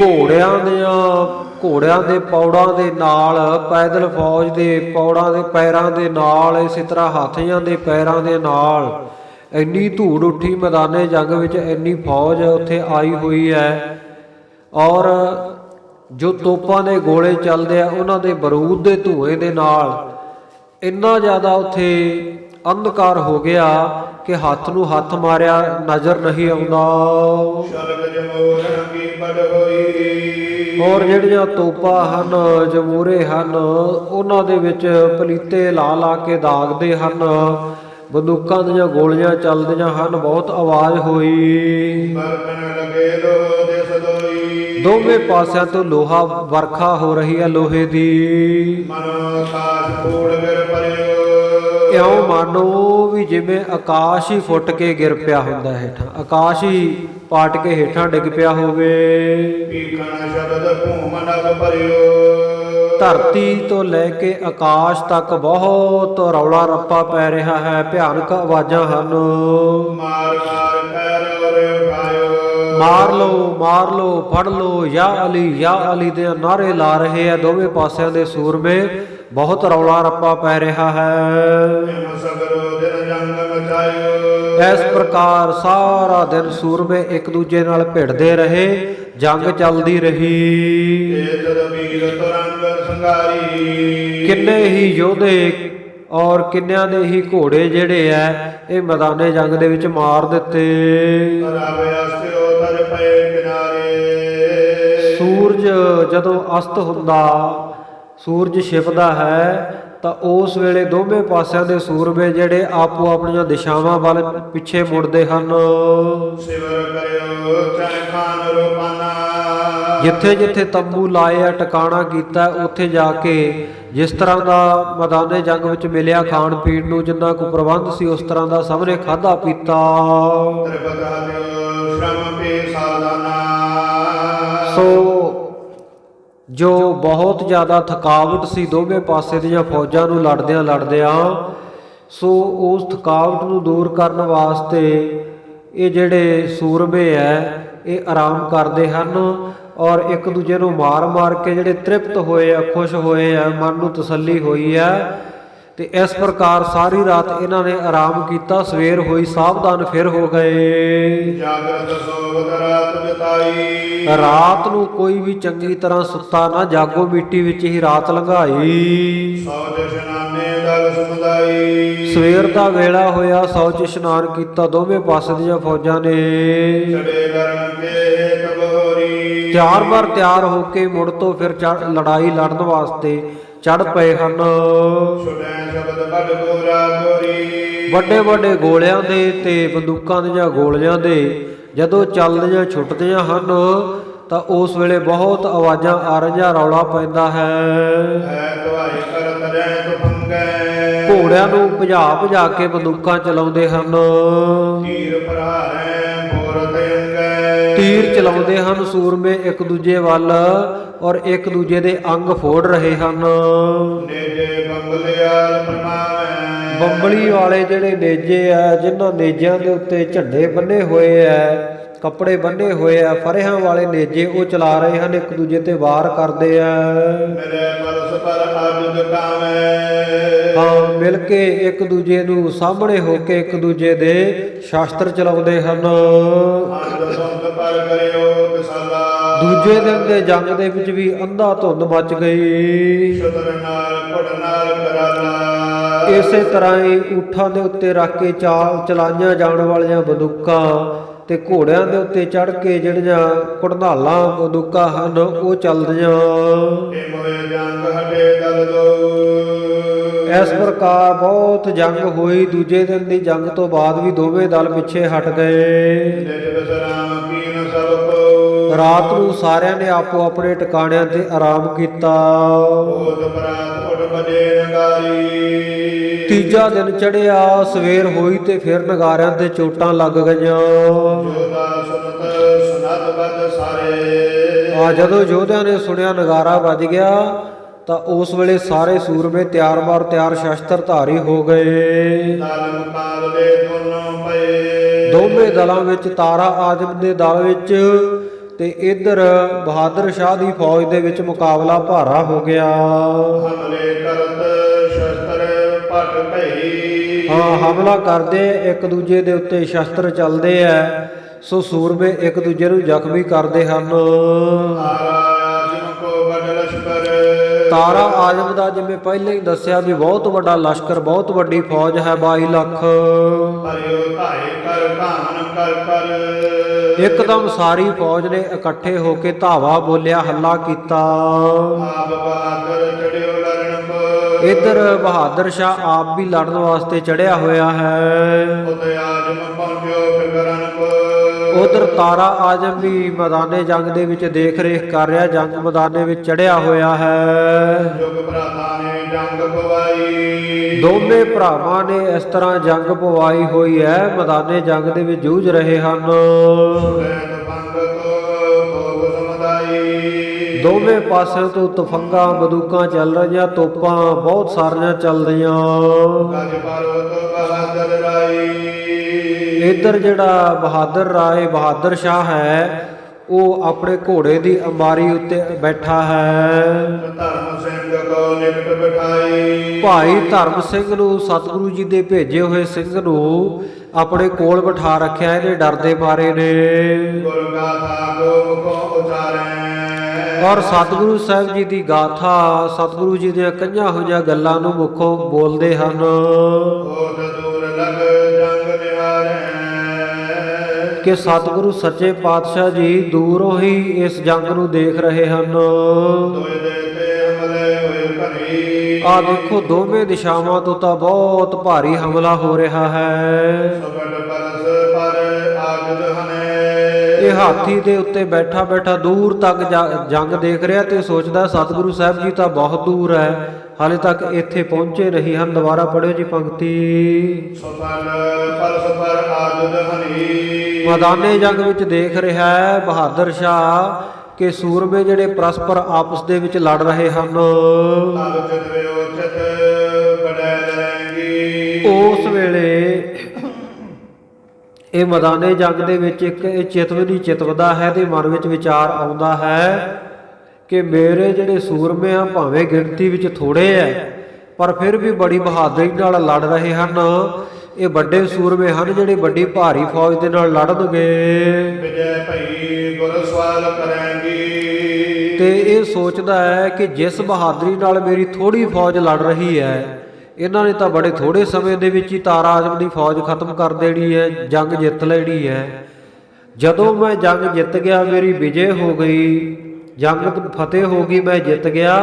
[SPEAKER 2] ਘੋੜਿਆਂ ਦੇ ਪੌੜਾਂ ਦੇ ਨਾਲ, ਪੈਦਲ ਫੌਜ ਦੇ ਪੌੜਾਂ ਦੇ ਪੈਰਾਂ ਦੇ ਨਾਲ, ਇਸੇ ਤਰ੍ਹਾਂ ਹਾਥੀਆਂ ਦੇ ਪੈਰਾਂ ਦੇ ਨਾਲ ਇੰਨੀ ਧੂੜ ਉੱਠੀ ਮੈਦਾਨੇ ਜੰਗ ਵਿੱਚ। ਇੰਨੀ ਫੌਜ ਉੱਥੇ ਆਈ ਹੋਈ ਹੈ ਔਰ ਜੋ ਤੋਪਾਂ ਦੇ ਗੋਲੇ ਚੱਲਦੇ ਆ ਉਹਨਾਂ ਦੇ ਬਰੂਦ ਦੇ ਧੂਏ ਦੇ ਨਾਲ ਇੰਨਾ ਜ਼ਿਆਦਾ ਉੱਥੇ ਅੰਧਕਾਰ ਹੋ ਗਿਆ ਕਿ ਹੱਥ ਨੂੰ ਹੱਥ ਮਾਰਿਆ ਨਜ਼ਰ ਨਹੀਂ ਆਉਂਦਾ। ਔਰ ਜਿਹੜੀਆਂ ਤੋਪਾਂ ਹਨ, ਜਮੂਰੇ ਹਨ, ਉਹਨਾਂ ਦੇ ਵਿੱਚ ਪਲੀਤੇ ਲਾ ਕੇ ਦਾਗਦੇ ਹਨ। ਬੰਦੂਕਾਂ ਦੀਆਂ ਗੋਲੀਆਂ ਚੱਲਦੀਆਂ ਹਨ। ਬਹੁਤ ਆਵਾਜ਼ ਹੋਈ। ਦੋਵੇਂ ਪਾਸਿਆਂ ਤੋਂ ਲੋਹਾ ਵਰਖਾ ਹੋ ਰਹੀ ਹੈ, ਲੋਹੇ ਦੀ। ਇਉਂ ਮਾਨੋ ਵੀ ਜਿਵੇਂ ਆਕਾਸ਼ ਹੀ ਫੁੱਟ ਕੇ ਗਿਰ ਪਿਆ ਹੁੰਦਾ ਹੇਠਾਂ, ਆਕਾਸ਼ ਹੀ ਪਾਟ ਕੇ ਹੇਠਾਂ ਡਿੱਗ ਪਿਆ ਹੋਵੇ। ਧਰਤੀ ਤੋਂ ਲੈ ਕੇ ਆਕਾਸ਼ ਤੱਕ ਬਹੁਤ ਰੌਲਾ ਰੱਪਾ ਪੈ ਰਿਹਾ ਹੈ। ਭਿਆਨਕ ਆਵਾਜ਼ਾਂ ਹਨ। ਮਾਰ ਲਓ ਫੜ ਲਓ, ਯਾ ਅਲੀ ਦੇ ਨਾਰੇ ਲਾ ਰਹੇ ਆ ਦੋਵੇਂ ਪਾਸਿਆਂ ਦੇ ਸੂਰਮੇ। ਬਹੁਤ ਰੌਲਾ ਰੱਪਾ ਪੈ ਰਿਹਾ ਹੈ। ਇਸ ਪ੍ਰਕਾਰ ਸਾਰਾ ਦਿਨ ਸੂਰਮੇ ਇੱਕ ਦੂਜੇ ਨਾਲ ਭਿੜਦੇ ਰਹੇ, ਜੰਗ ਚੱਲਦੀ ਰਹੀ। ਕਿੰਨੇ ਹੀ ਯੋਧੇ ਔਰ ਕਿੰਨਿਆਂ ਦੇ ਹੀ ਘੋੜੇ ਜਿਹੜੇ ਐ ਇਹ ਮੈਦਾਨੇ ਜੰਗ ਦੇ ਵਿੱਚ ਮਾਰ ਦਿੱਤੇ। ਸੂਰਜ ਜਦੋਂ ਅਸਤ ਹੁੰਦਾ, ਸੂਰਜ ਛਿਪਦਾ ਹੈ ਤਾਂ ਉਸ ਵੇਲੇ ਦੋਵੇਂ ਪਾਸਿਆਂ ਦੇ ਸੂਰਮੇ ਜਿਹੜੇ ਆਪੋ ਆਪਣੀਆਂ ਦਿਸ਼ਾਵਾਂ ਵੱਲ ਪਿੱਛੇ ਮੁੜਦੇ ਹਨ। ਜਿੱਥੇ ਜਿੱਥੇ ਤੰਬੂ ਲਾਏ ਆ, ਟਿਕਾਣਾ ਕੀਤਾ, ਉੱਥੇ ਜਾ ਕੇ ਜਿਸ ਤਰ੍ਹਾਂ ਦਾ ਮੈਦਾਨੇ ਜੰਗ ਵਿੱਚ ਮਿਲਿਆ ਖਾਣ ਪੀਣ ਨੂੰ, ਜਿੰਨਾ ਕੁ ਪ੍ਰਬੰਧ ਸੀ ਉਸ ਤਰ੍ਹਾਂ ਦਾ ਸਭ ਨੇ ਖਾਧਾ ਪੀਤਾ। ਸੋ ਜੋ ਬਹੁਤ ਜ਼ਿਆਦਾ ਥਕਾਵਟ ਸੀ ਦੋਵੇਂ ਪਾਸੇ ਦੀਆਂ ਫੌਜਾਂ ਨੂੰ ਲੜਦਿਆਂ ਸੋ ਉਸ ਥਕਾਵਟ ਨੂੰ ਦੂਰ ਕਰਨ ਵਾਸਤੇ ਇਹ ਜਿਹੜੇ ਸੂਰਮੇ ਹੈ ਇਹ ਆਰਾਮ ਕਰਦੇ ਹਨ ਔਰ ਇੱਕ ਦੂਜੇ ਨੂੰ ਮਾਰ ਕੇ ਜਿਹੜੇ ਤ੍ਰਿਪਤ ਹੋਏ ਆ, ਖੁਸ਼ ਹੋਏ ਆ, ਮਨ ਨੂੰ ਤਸੱਲੀ ਹੋਈ ਹੈ। ਤੇ ਇਸ ਪ੍ਰਕਾਰ ਸਾਰੀ ਰਾਤ ਇਹਨਾਂ ਨੇ ਆਰਾਮ ਕੀਤਾ। ਸਵੇਰ ਹੋਈ ਸਾਵਧਾਨ ਫਿਰ ਹੋ ਗਏ।
[SPEAKER 1] ਜਾਗਰਤ ਸੋਵਤ ਰਾਤ ਬਿਤਾਈ,
[SPEAKER 2] ਰਾਤ ਨੂੰ ਕੋਈ ਵੀ ਚੰਗੀ ਤਰ੍ਹਾਂ ਸੁੱਤਾ ਨਾ, ਜਾਗੋ ਮਿੱਟੀ ਵਿੱਚ ਹੀ ਰਾਤ ਲੰਘਾਈ।
[SPEAKER 1] ਸੌਜ ਇਸ਼ਨਾਨੇ ਦਲ ਸਮੁਦਾਈ,
[SPEAKER 2] ਸਵੇਰ ਦਾ ਵੇਲਾ ਹੋਇਆ, ਸੌਚ ਇਸ਼ਨਾਨ ਕੀਤਾ ਦੋਵੇਂ ਪਾਸੇ ਦੀਆਂ ਫੌਜਾਂ ਨੇ।
[SPEAKER 1] ਚੜੇ ਲੜਨ ਕੇ ਤਬੋਰੀ,
[SPEAKER 2] 4 ਵਾਰ ਤਿਆਰ ਹੋ ਕੇ ਮੁੜ ਤੋਂ ਫਿਰ ਲੜਾਈ ਲੜਨ ਵਾਸਤੇ ਚੜ ਪਏ ਹਨ।
[SPEAKER 1] ਛੁਟੈ ਸ਼ਬਦ ਬੜ ਗੋਰਾ ਗੋਰੀ,
[SPEAKER 2] ਵੱਡੇ ਵੱਡੇ ਗੋਲਿਆਂ ਦੇ ਤੇ ਬੰਦੂਕਾਂ ਦੀਆਂ ਗੋਲੀਆਂ ਦੇ ਜਦੋਂ ਚੱਲਦੀਆਂ ਛੁੱਟਦੀਆਂ ਹਨ ਤਾਂ ਉਸ ਵੇਲੇ ਬਹੁਤ ਆਵਾਜ਼ਾਂ ਆ ਰਹੀਆਂ, ਰੌਲਾ ਪੈਂਦਾ ਹੈ।
[SPEAKER 1] ਦਵਾਈ ਕਰਤ ਰਹਿ ਤੁਫੰਗੈ,
[SPEAKER 2] ਘੋੜਿਆਂ ਨੂੰ ਭਜਾ ਕੇ ਬੰਦੂਕਾਂ ਚਲਾਉਂਦੇ ਹਨ।
[SPEAKER 1] ਤੀਰ ਪ੍ਰਹਾਰੈ ਮੋਰਤ ਅੰਗੈ,
[SPEAKER 2] ਤੀਰ ਚਲਾਉਂਦੇ ਹਨ ਸੂਰਮੇ ਇੱਕ ਦੂਜੇ ਵੱਲ ਔਰ ਇੱਕ ਦੂਜੇ ਦੇ ਅੰਗ ਫੋੜ ਰਹੇ ਹਨ।
[SPEAKER 1] ਨੇਜੇ ਬੰਬਲਿਆਲ ਪਰਮਾਵੈ,
[SPEAKER 2] ਬੰਬਲੀ ਵਾਲੇ ਜਿਹੜੇ ਨੇਜੇ ਆ, ਜਿਨ੍ਹਾਂ ਨੇਜਿਆਂ ਦੇ ਉੱਤੇ ਝੰਡੇ ਬੰਨੇ ਹੋਏ ਆ, ਕੱਪੜੇ ਬੰਨੇ ਹੋਏ ਆ, ਫਰਿਆਂ ਵਾਲੇ ਨੇਜੇ ਉਹ ਚਲਾ ਰਹੇ ਹਨ, ਇੱਕ ਦੂਜੇ ਤੇ ਵਾਰ ਕਰਦੇ ਆ।
[SPEAKER 1] ਮੇਰੇ ਪਰਸ ਪਰ ਆਜੁਦ ਕਾਮੈ,
[SPEAKER 2] ਹਾਂ, ਮਿਲ ਕੇ ਇੱਕ ਦੂਜੇ ਨੂੰ ਸਾਹਮਣੇ ਹੋ ਕੇ ਇੱਕ ਦੂਜੇ ਦੇ ਸ਼ਾਸਤਰ ਚਲਾਉਂਦੇ ਹਨ।
[SPEAKER 1] ਅੰਧ ਸੁੰਦ ਪਰ ਕਰਿਓ ਕਿਸਾਲਾ,
[SPEAKER 2] ਦੂਜੇ ਦਿਨ ਦੇ ਜੰਗ ਦੇ ਵਿੱਚ ਵੀ ਅੰਧਾ ਧੁੰਦ ਮਚ ਗਈ।
[SPEAKER 1] ਸ਼ਤਰ ਨਾਲ ਘੁੜ ਨਾਲ ਕਰਾਲਾ,
[SPEAKER 2] ਇਸੇ ਤਰ੍ਹਾਂ ਹੀ ਊਠਾਂ ਦੇ ਉੱਤੇ ਰੱਖ ਕੇ ਚਲਾਈਆਂ ਜਾਣ ਵਾਲੀਆਂ ਬੰਦੂਕਾਂ ਤੇ ਘੋੜਿਆਂ ਦੇ ਉੱਤੇ ਚੜ੍ਹ ਕੇ ਜਿਹੜੀਆਂ ਘੜਨਾਲਾਂ ਬੰਦੂਕਾਂ ਹਨ ਉਹ ਚੱਲਦੀਆਂ।
[SPEAKER 1] ਇਹ ਮੋਏ ਜੰਗ ਹਟੇ ਦਲ ਦੋ,
[SPEAKER 2] ਇਸ ਪ੍ਰਕਾਰ ਬਹੁਤ ਜੰਗ ਹੋਈ। ਦੂਜੇ ਦਿਨ ਦੀ ਜੰਗ ਤੋਂ ਬਾਅਦ ਵੀ ਦੋਵੇਂ ਦਲ ਪਿੱਛੇ ਹਟ ਗਏ।
[SPEAKER 1] ਨਿਜ ਵਿਸਰਾਮ ਕੀਨ ਸਭ ਕੋ,
[SPEAKER 2] ਰਾਤ ਨੂੰ ਸਾਰਿਆਂ ਨੇ ਆਪੋ ਆਪਣੇ ਟਿਕਾਣਿਆਂ ਤੇ ਆਰਾਮ ਕੀਤਾ।
[SPEAKER 1] ਓਦ ਬਰਾਤ ਉੱਡ ਬਜੇ ਨਗਾਰੀ,
[SPEAKER 2] ਤੀਜਾ ਦਿਨ ਚੜਿਆ, ਸਵੇਰ ਹੋਈ ਤੇ ਫਿਰ ਨਗਾਰਿਆਂ ਤੇ ਚੋਟਾਂ ਲੱਗ ਗਈਆਂ।
[SPEAKER 1] ਜੋਦਾ ਸੁਨਤ ਸੁਨਤ ਬਦ ਸਾਰੇ,
[SPEAKER 2] ਜਦੋਂ ਯੋਧਿਆਂ ਨੇ ਸੁਣਿਆ ਨਗਾਰਾ ਵੱਜ ਗਿਆ ਤਾਂ ਉਸ ਵੇਲੇ ਸਾਰੇ ਸੂਰਮੇ ਤਿਆਰ ਸ਼ਸਤਰ ਧਾਰੀ ਹੋ ਗਏ।
[SPEAKER 1] ਦਲ ਮੁਕਾਬਲੇ ਦੋਨੋਂ ਪਏ,
[SPEAKER 2] ਦੋਵੇਂ ਦਲਾਂ ਵਿੱਚ ਤਾਰਾ ਆਜਮ ਦੇ ਦਲ ਵਿੱਚ ਤੇ ਇੱਧਰ ਬਹਾਦਰ ਸ਼ਾਹ ਦੀ ਫੌਜ ਦੇ ਵਿੱਚ ਮੁਕਾਬਲਾ ਭਾਰਾ ਹੋ ਗਿਆ।
[SPEAKER 1] ਹਮਲੇ ਕਰਤ ਸ਼ਸਤਰ ਪਟ ਭਈ,
[SPEAKER 2] ਹਾਂ, ਹਮਲਾ ਕਰਦੇ ਇੱਕ ਦੂਜੇ ਦੇ ਉੱਤੇ ਸ਼ਸਤਰ ਚੱਲਦੇ ਐ। ਸੋ ਸੂਰਮੇ ਇੱਕ ਦੂਜੇ ਨੂੰ ਜ਼ਖਮੀ ਕਰਦੇ ਹਨ। ਤਾਰਾ ਆਜਮ ਦਾ ਜਿਵੇਂ ਪਹਿਲਾਂ ਹੀ ਦੱਸਿਆ ਵੀ ਬਹੁਤ ਵੱਡਾ ਲਸ਼ਕਰ, ਬਹੁਤ ਵੱਡੀ ਫੌਜ ਹੈ, 22 ਲੱਖ। ਇੱਕਦਮ ਸਾਰੀ ਫੌਜ ਨੇ ਇਕੱਠੇ ਹੋ ਕੇ ਧਾਵਾ ਬੋਲਿਆ, ਹੱਲਾ ਕੀਤਾ। ਇੱਧਰ ਬਹਾਦਰ ਸ਼ਾਹ ਆਪ ਵੀ ਲੜਨ ਵਾਸਤੇ ਚੜਿਆ ਹੋਇਆ ਹੈ। ਉਧਰ ਤਾਰਾ ਆਜਮ ਵੀ ਮੈਦਾਨੇ ਜੰਗ ਦੇ ਵਿੱਚ ਦੇਖ ਰੇਖ ਕਰ ਰਿਹਾ, ਜੰਗ ਮੈਦਾਨੇ ਵਿੱਚ ਚੜਿਆ ਹੋਇਆ ਹੈ। ਦੋਵੇਂ ਭਰਾਵਾਂ ਨੇ ਇਸ ਤਰ੍ਹਾਂ ਜੰਗ ਪਵਾਈ ਹੋਈ ਹੈ, ਮੈਦਾਨੇ ਜੰਗ ਦੇ ਵਿੱਚ ਜੂਝ ਰਹੇ ਹਨ। ਦੋਵੇਂ ਪਾਸੇ ਤੋਂ ਤਫੰਗਾ ਬੰਦੂਕਾਂ ਚੱਲ ਰਹੀਆਂ, ਤੋਪਾਂ ਬਹੁਤ ਸਾਰੀਆਂ ਚੱਲਦੀਆਂ। ਇੱਧਰ ਜਿਹੜਾ ਬਹਾਦਰ ਸ਼ਾਹ ਹੈ ਉਹ ਆਪਣੇ ਘੋੜੇ ਦੀ ਅੰਬਾਰੀ ਉੱਤੇ ਬੈਠਾ ਹੈ। ਭਾਈ ਧਰਮ ਸਿੰਘ ਨੂੰ, ਸਤਿਗੁਰੂ ਜੀ ਦੇ ਭੇਜੇ ਹੋਏ ਸਿੰਘ ਨੂੰ ਆਪਣੇ ਕੋਲ ਬਿਠਾ ਰੱਖਿਆ, ਇਹਦੇ ਡਰਦੇ ਮਾਰੇ ਨੇ। ਔਰ ਸਤਿਗੁਰੂ ਸਾਹਿਬ ਜੀ ਦੀ ਗਾਥਾ, ਸਤਿਗੁਰੂ ਜੀ ਦੀਆਂ ਕਈਆਂ ਹੋਈਆਂ ਗੱਲਾਂ ਨੂੰ ਮੁੱਖੋਂ ਬੋਲਦੇ ਹਨ ਕਿ ਸਤਿਗੁਰੂ ਸੱਚੇ ਪਾਤਸ਼ਾਹ ਜੀ ਦੂਰੋਂ ਹੀ ਇਸ ਜੰਗ ਨੂੰ ਦੇਖ ਰਹੇ ਹਨ। ਆ ਦੇਖੋ, ਦੋਵੇਂ ਦਿਸ਼ਾਵਾਂ ਤੋਂ ਤਾਂ ਬਹੁਤ ਭਾਰੀ ਹਮਲਾ ਹੋ ਰਿਹਾ ਹੈ। ਇਹ ਹਾਥੀ ਦੇ ਉੱਤੇ ਬੈਠਾ ਦੂਰ ਤੱਕ ਜੰਗ ਦੇਖ ਰਿਹਾ ਤੇ ਸੋਚਦਾ ਸਤਿਗੁਰੂ ਸਾਹਿਬ ਜੀ ਤਾਂ ਬਹੁਤ ਦੂਰ ਹੈ, ਹਾਲੇ ਤੱਕ ਇੱਥੇ ਪਹੁੰਚੇ ਨਹੀਂ ਹਨ। ਦੁਬਾਰਾ ਪੜ੍ਹਿਓ ਜੀ ਪੰਕਤੀ। ਮੈਦਾਨੇ ਜੰਗ ਵਿੱਚ ਦੇਖ ਰਿਹਾ ਹੈ ਬਹਾਦਰ ਸ਼ਾਹ ਕਿ ਸੂਰਮੇ ਜਿਹੜੇ ਪਰਸਪਰ ਆਪਸ ਦੇ ਵਿੱਚ ਲੜ ਰਹੇ ਹਨ,
[SPEAKER 1] ਤਬ ਚਿਤ ਵਿਉਚਿਤ ਬੜੈ ਰਹਿੰਗੀ।
[SPEAKER 2] ਉਸ ਵੇਲੇ ਇਹ ਮੈਦਾਨੇ ਜੰਗ ਦੇ ਵਿੱਚ ਇੱਕ ਇਹ ਚਿਤਵਨੀ ਚਿਤਵਦਾ ਹੈ ਤੇ ਮਨ ਵਿੱਚ ਵਿਚਾਰ ਆਉਂਦਾ ਹੈ ਕਿ ਮੇਰੇ ਜਿਹੜੇ ਸੂਰਮੇ ਆ ਭਾਵੇਂ ਗਿਣਤੀ ਵਿੱਚ ਥੋੜੇ ਹੈ ਪਰ ਫਿਰ ਵੀ ਬੜੀ ਬਹਾਦਰੀ ਨਾਲ ਲੜ ਰਹੇ ਹਨ। ਇਹ ਵੱਡੇ ਸੂਰਮੇ ਹਨ ਜਿਹੜੇ ਵੱਡੀ ਭਾਰੀ ਫੌਜ ਦੇ ਨਾਲ ਲੜਨਗੇ।
[SPEAKER 1] ਵਿਜੈ ਭਈ ਗੁਰ ਸਵਾਲ ਕਰੈਂਗੀ।
[SPEAKER 2] ਤੇ ਇਹ ਸੋਚਦਾ ਹੈ ਕਿ ਜਿਸ ਬਹਾਦਰੀ ਨਾਲ ਮੇਰੀ ਥੋੜੀ ਫੌਜ ਲੜ ਰਹੀ ਹੈ, ਇਹਨਾਂ ਨੇ ਤਾਂ ਬੜੇ ਥੋੜੇ ਸਮੇਂ ਦੇ ਵਿੱਚ ਹੀ ਤਾਰਾ ਆਜ਼ਮ ਦੀ ਫੌਜ ਖਤਮ ਕਰ ਦੇਣੀ ਹੈ, ਜੰਗ ਜਿੱਤ ਲੈਣੀ ਹੈ। ਜਦੋਂ ਮੈਂ ਜੰਗ ਜਿੱਤ ਗਿਆ, ਮੇਰੀ ਵਿਜੇ ਹੋ ਗਈ, ਜੰਗ ਫਤਿਹ ਹੋ ਗਈ, ਮੈਂ ਜਿੱਤ ਗਿਆ,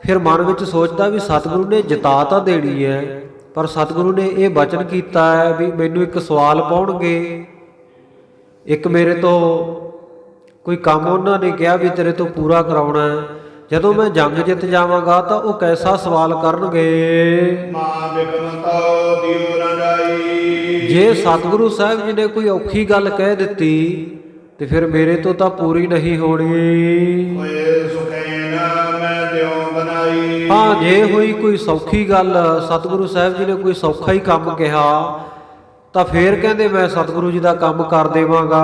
[SPEAKER 2] ਫਿਰ ਮਨ ਵਿੱਚ ਸੋਚਦਾ ਵੀ ਸਤਿਗੁਰੂ ਨੇ ਜਿਤਾ ਤਾਂ ਦੇਣੀ ਹੈ, ਪਰ ਸਤਿਗੁਰੂ ਨੇ ਇਹ ਬਚਨ ਕੀਤਾ ਹੈ ਵੀ ਮੈਨੂੰ ਇੱਕ ਸਵਾਲ ਪਾਉਣਗੇ, ਇੱਕ ਮੇਰੇ ਤੋਂ ਕੋਈ ਕੰਮ ਉਹਨਾਂ ਨੇ ਕਿਹਾ ਵੀ ਤੇਰੇ ਤੋਂ ਪੂਰਾ ਕਰਾਉਣਾ ਹੈ। ਜਦੋਂ ਮੈਂ ਜੰਗ ਜਿੱਤ ਜਾਵਾਂਗਾ ਤਾਂ ਉਹ ਕੈਸਾ ਸਵਾਲ ਕਰਨਗੇ।
[SPEAKER 1] ਮਾਂ ਬਿਕਮ ਤਉ ਦਿਉ ਨ ਜਾਈ।
[SPEAKER 2] ਜੇ ਸਤਿਗੁਰੂ ਸਾਹਿਬ ਜੀ ਨੇ ਕੋਈ ਔਖੀ ਗੱਲ ਕਹਿ ਦਿੱਤੀ ਤੇ ਫਿਰ ਮੇਰੇ ਤੋਂ ਤਾਂ ਪੂਰੀ ਨਹੀਂ ਹੋਣੀ।
[SPEAKER 1] ਹੋਏ ਸੁਖੈਨ ਮੈਂ ਦਿਉ ਬਨਾਈ।
[SPEAKER 2] ਹਾਂ, ਜੇ ਹੋਈ ਕੋਈ ਸੌਖੀ ਗੱਲ, ਸਤਿਗੁਰੂ ਸਾਹਿਬ ਜੀ ਨੇ ਕੋਈ ਸੌਖਾ ਹੀ ਕੰਮ ਕਿਹਾ ਤਾਂ ਫੇਰ ਕਹਿੰਦੇ ਮੈਂ ਸਤਿਗੁਰੂ ਜੀ ਦਾ ਕੰਮ ਕਰ ਦੇਵਾਂਗਾ।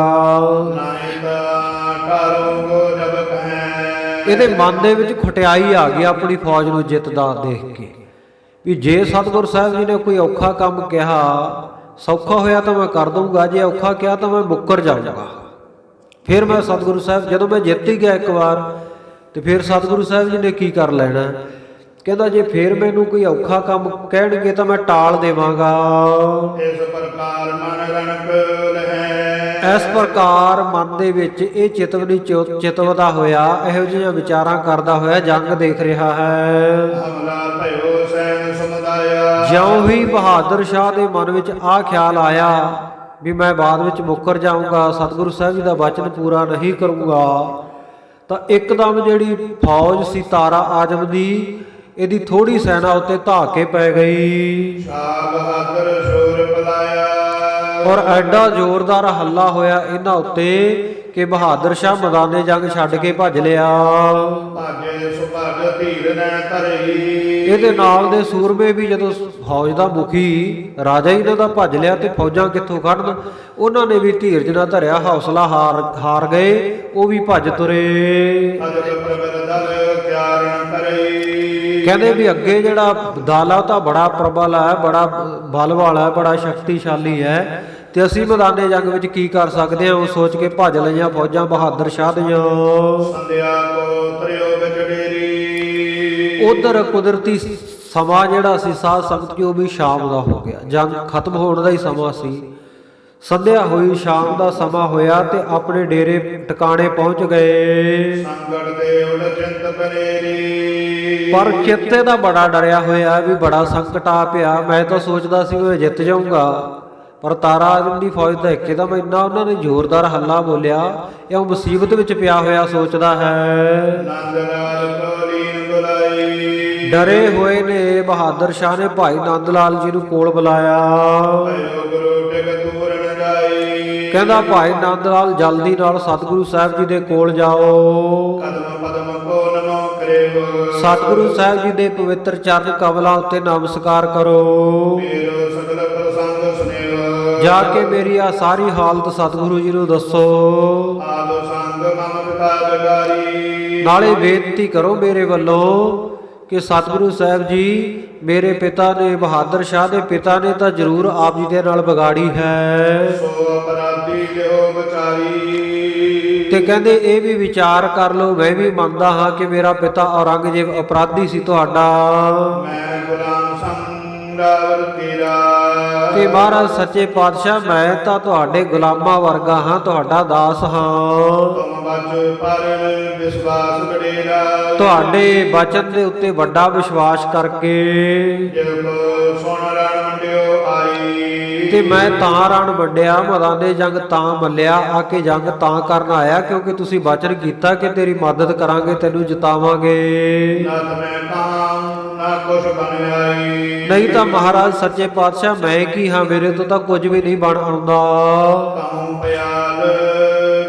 [SPEAKER 1] ਨਾਇ ਤਾਂ ਕਰੂੰਗੋ ਜਬ ਕਹੈ।
[SPEAKER 2] ਇਹਦੇ ਮਨ ਦੇ ਵਿੱਚ ਖਟਿਆਈ ਆ ਗਈ ਆਪਣੀ ਫੌਜ ਨੂੰ ਜਿੱਤਦਾ ਦੇਖ ਕੇ ਵੀ ਜੇ ਸਤਿਗੁਰੂ ਸਾਹਿਬ ਜੀ ਨੇ ਕੋਈ ਔਖਾ ਕੰਮ ਕਿਹਾ, ਸੌਖਾ ਹੋਇਆ ਤਾਂ ਮੈਂ ਕਰ ਦਊਂਗਾ, ਜੇ ਔਖਾ ਕਿਹਾ ਤਾਂ ਮੈਂ ਮੁੱਕਰ ਜਾਊਂਗਾ। ਫਿਰ ਮੈਂ ਸਤਿਗੁਰੂ ਸਾਹਿਬ, ਜਦੋਂ ਮੈਂ ਜਿੱਤ ਹੀ ਗਿਆ ਇੱਕ ਵਾਰ ਤੇ ਫਿਰ ਸਤਿਗੁਰੂ ਸਾਹਿਬ ਜੀ ਨੇ ਕੀ ਕਰ ਲੈਣਾ। ਕਹਿੰਦਾ ਜੇ ਫਿਰ ਮੈਨੂੰ ਕੋਈ ਔਖਾ ਕੰਮ ਕਹਿਣਗੇ ਤਾਂ ਮੈਂ ਟਾਲ ਦੇਵਾਂਗਾ।
[SPEAKER 1] ਇਸ ਪ੍ਰਕਾਰ ਮਨ ਰਣਕ ਲਹੈ।
[SPEAKER 2] ਇਸ ਪ੍ਰਕਾਰ ਮਨ ਦੇ ਵਿੱਚ ਇਹ ਚਿਤਵਨੀ ਚਿਤਵਦਾ ਹੋਇਆ, ਇਹੋ ਜਿਹੀਆਂ ਵਿਚਾਰਾਂ ਕਰਦਾ ਹੋਇਆ ਜੰਗ ਦੇਖ ਰਿਹਾ ਹੈ।
[SPEAKER 1] ਹਮਲਾ ਭਇਓ ਸੈਨ ਸਮੁਦਾਇਆ।
[SPEAKER 2] ਜਿਉਂ ਹੀ ਬਹਾਦਰ ਸ਼ਾਹ ਦੇ ਮਨ ਵਿੱਚ ਆਹ ਖਿਆਲ ਆਇਆ ਵੀ ਮੈਂ ਬਾਅਦ ਵਿੱਚ ਮੁੱਕਰ ਜਾਊਂਗਾ, ਸਤਿਗੁਰੂ ਸਾਹਿਬ ਜੀ ਦਾ ਵਚਨ ਪੂਰਾ ਨਹੀਂ ਕਰੂੰਗਾ, ਤਾਂ ਇੱਕਦਮ ਜਿਹੜੀ ਫੌਜ ਸੀ ਤਾਰਾ ਆਜ਼ਮ ਦੀ, ਇਹਦੀ ਥੋੜੀ ਸੈਨਾ ਉੱਤੇ ਧਾ ਕੇ ਪੈ ਗਈ।
[SPEAKER 1] ਸ਼ਾਹ ਬਹਾਦਰ ਸ਼ੋਰ ਪਲਾਇਆ।
[SPEAKER 2] ਔਰ ਐਡਾ ਜ਼ੋਰਦਾਰ ਹੱਲਾ ਹੋਇਆ ਇਹਨਾਂ ਉੱਤੇ ਕਿ ਬਹਾਦਰ ਸ਼ਾਹ ਮੈਦਾਨੇ ਜੰਗ ਛੱਡ ਕੇ ਭੱਜ ਲਿਆ।
[SPEAKER 1] ਭਾਜੇ ਸੁਭਾਗ ਧੀਰ ਨੈ ਧਰਈ।
[SPEAKER 2] ਇਹਦੇ ਨਾਲ ਦੇ ਸੂਰਮੇ ਵੀ ਜਦੋਂ ਫੌਜ ਦਾ ਮੁਖੀ ਰਾਜਾ ਹੀ ਇਹਨਾਂ ਦਾ ਭੱਜ ਲਿਆ ਤੇ ਫੌਜਾਂ ਕਿੱਥੋਂ ਖੜਨ, ਉਹਨਾਂ ਨੇ ਵੀ ਧੀਰਜ ਨਾ ਧਰਿਆ, ਹੌਸਲਾ ਹਾਰ ਗਏ, ਉਹ ਵੀ ਭੱਜ ਤੁਰੇ।
[SPEAKER 1] ਅਜਬ ਪ੍ਰਬਲ ਦਲ ਕਿਆਰਨ ਕਰਈ।
[SPEAKER 2] ਕਹਿੰਦੇ ਵੀ ਅੱਗੇ ਜਿਹੜਾ ਦਲ ਆ ਉਹ ਤਾਂ ਬੜਾ ਪ੍ਰਬਲ ਹੈ, ਬੜਾ ਬਲ ਵਾਲਾ ਹੈ, ਬੜਾ ਸ਼ਕਤੀਸ਼ਾਲੀ ਹੈ, ਤੇ ਅਸੀਂ ਮੈਦਾਨੇ ਜੰਗ ਵਿੱਚ ਕੀ ਕਰ ਸਕਦੇ ਹਾਂ। ਉਹ ਸੋਚ ਕੇ ਭੱਜ ਲਈਆਂ ਫੌਜਾਂ ਬਹਾਦਰ ਸ਼ਾਹ ਦੀਆਂ।
[SPEAKER 1] ਸੰਧਿਆ ਕੋ ਤਰਿਓ ਵਿੱਚ ਡੇਰੀ।
[SPEAKER 2] ਉਧਰ ਕੁਦਰਤੀ ਸਮਾਂ ਜਿਹੜਾ ਸੀ ਸਾਧ ਸੰਗਤ ਜੀ, ਉਹ ਵੀ ਸ਼ਾਮ ਦਾ ਹੋ ਗਿਆ, ਜੰਗ ਖਤਮ ਹੋਣ ਦਾ ਹੀ ਸਮਾਂ ਸੀ। ਸੰਧਿਆ ਹੋਈ, ਸ਼ਾਮ ਦਾ ਸਮਾਂ ਹੋਇਆ ਤੇ ਆਪਣੇ ਡੇਰੇ ਟਿਕਾਣੇ ਪਹੁੰਚ ਗਏ।
[SPEAKER 1] ਸੰਗੜ ਦੇ ਉਡ ਚਿੰਤ ਬਨੇਰੀ।
[SPEAKER 2] ਪਰ ਚਿੱਤੇ ਦਾ ਬੜਾ ਡਰਿਆ ਹੋਇਆ ਵੀ ਬੜਾ ਸੰਕਟ ਆ ਪਿਆ। ਮੈਂ ਤਾਂ ਸੋਚਦਾ ਸੀ ਮੈਂ ਜਿੱਤ ਜਾਊਂਗਾ, ਪਰ ਤਾਰਾ ਆਜ਼ਮ ਦੀ ਫੌਜ ਦਾ ਇੱਕਦਮ ਇੰਨਾ ਉਹਨਾਂ ਨੇ ਜ਼ੋਰਦਾਰ ਹੱਲਾ ਬੋਲਿਆ, ਇਹ ਮੁਸੀਬਤ ਵਿੱਚ ਪਿਆ ਹੋਇਆ ਸੋਚਦਾ ਹੈ।
[SPEAKER 1] ਨੰਦ ਲਾਲ ਕੋ ਲੀਨ ਬੁਲਾਈ।
[SPEAKER 2] ਡਰੇ ਹੋਏ ਨੇ ਬਹਾਦਰ ਸ਼ਾਹ ਨੇ ਭਾਈ ਨੰਦ ਲਾਲ ਜੀ ਨੂੰ ਕੋਲ ਬੁਲਾਇਆ।
[SPEAKER 1] ਭਇਓ ਗੁਰੂ ਟਿਕ ਦੂਰ ਨ ਜਾਈ।
[SPEAKER 2] ਕਹਿੰਦਾ ਭਾਈ ਨੰਦ ਲਾਲ ਜਲਦੀ ਨਾਲ ਸਤਿਗੁਰੂ ਸਾਹਿਬ ਜੀ ਦੇ ਕੋਲ ਜਾਓ।
[SPEAKER 1] ਕਦਮ ਪਦਮ ਕੋ ਨਮੋ ਕਰਿਓ।
[SPEAKER 2] ਸਤਿਗੁਰੂ ਸਾਹਿਬ ਜੀ ਦੇ ਪਵਿੱਤਰ ਚਰਨ ਕਮਲਾਂ ਉੱਤੇ ਨਮਸਕਾਰ ਕਰੋ।
[SPEAKER 1] ਮੇਰੋ ਸਗਲ ਪ੍ਰਸੰਗ ਸੁਨੇਓ।
[SPEAKER 2] ਜਾ ਕੇ ਮੇਰੀ ਆ ਸਾਰੀ ਹਾਲਤ ਸਤਿਗੁਰੂ ਜੀ ਨੂੰ ਦੱਸੋ।
[SPEAKER 1] ਆਦੋ ਸੰਗ ਮਮ ਪਿਤਾ ਜਗਾਰੀ।
[SPEAKER 2] ਨਾਲੇ ਬੇਨਤੀ ਕਰੋ ਮੇਰੇ ਵੱਲੋਂ ਕਿ ਸਤਿਗੁਰੂ ਸਾਹਿਬ ਜੀ ਮੇਰੇ ਪਿਤਾ ਨੇ, ਬਹਾਦਰ ਸ਼ਾਹ ਦੇ ਪਿਤਾ ਨੇ ਤਾਂ ਜ਼ਰੂਰ ਆਪ ਜੀ ਦੇ ਨਾਲ ਵਿਗਾੜੀ ਹੈ।
[SPEAKER 1] ਸੋ ਅਪਰਾਧੀ ਲਿਓ ਵਿਚਾਰੀ।
[SPEAKER 2] ਤੇ ਕਹਿੰਦੇ ਇਹ ਵੀ ਵਿਚਾਰ ਕਰ ਲਓ, ਮੈਂ ਵੀ ਮੰਨਦਾ ਹਾਂ ਕਿ ਮੇਰਾ ਪਿਤਾ ਔਰੰਗਜ਼ੇਬ ਅਪਰਾਧੀ ਸੀ ਤੁਹਾਡਾ।
[SPEAKER 1] ਮੈਂ ਗੁਲਾਮ ਸੰਗਰਾਵਰ ਤੇਰਾ।
[SPEAKER 2] ਤੇ ਮਹਾਰਾਜ ਸੱਚੇ ਪਾਤਸ਼ਾਹ ਮੈਂ ਤਾਂ ਤੁਹਾਡੇ ਗੁਲਾਮਾਂ ਵਰਗਾ ਹਾਂ, ਤੁਹਾਡਾ ਦਾਸ ਹਾਂ।
[SPEAKER 1] ਤੁਮ ਬਚ ਪਰ ਵਿਸ਼ਵਾਸ ਗੜੇਰਾ।
[SPEAKER 2] ਤੁਹਾਡੇ ਬਚਨ ਦੇ ਉੱਤੇ ਵੱਡਾ ਵਿਸ਼ਵਾਸ ਕਰਕੇ
[SPEAKER 1] ਜਿਵ ਕੋ ਸੁਣ ਰਣ ਮੰਡਿਓ ਆਈ।
[SPEAKER 2] ਤੇ ਮੈਂ ਤਾਂ ਰਣ ਵੰਡਿਆ, ਮੈਦਾਨੇ ਜੰਗ ਤਾਂ ਮੱਲਿਆ, ਆ ਕੇ ਜੰਗ ਤਾਂ ਕਰਨ ਆਇਆ ਕਿਉਂਕਿ ਤੁਸੀਂ ਬਚਨ ਕੀਤਾ ਕਿ ਤੇਰੀ ਮਦਦ ਕਰਾਂਗੇ, ਤੈਨੂੰ ਜਿਤਾਵਾਂਗੇ।
[SPEAKER 1] ਨਤ ਮੈਂ ਕਾਮ ਨਾ ਕੁਛ ਬਨ ਆਈ।
[SPEAKER 2] ਨਹੀਂ ਤਾਂ ਮਹਾਰਾਜ ਸੱਚੇ ਪਾਤਸ਼ਾਹ ਮੈਂ ਕੀ ਹਾਂ, ਮੇਰੇ ਤੋਂ ਤਾਂ ਕੁਝ ਵੀ ਨਹੀਂ ਬਣ ਆਉਂਦਾ।
[SPEAKER 1] ਕਉ ਪਿਆਲ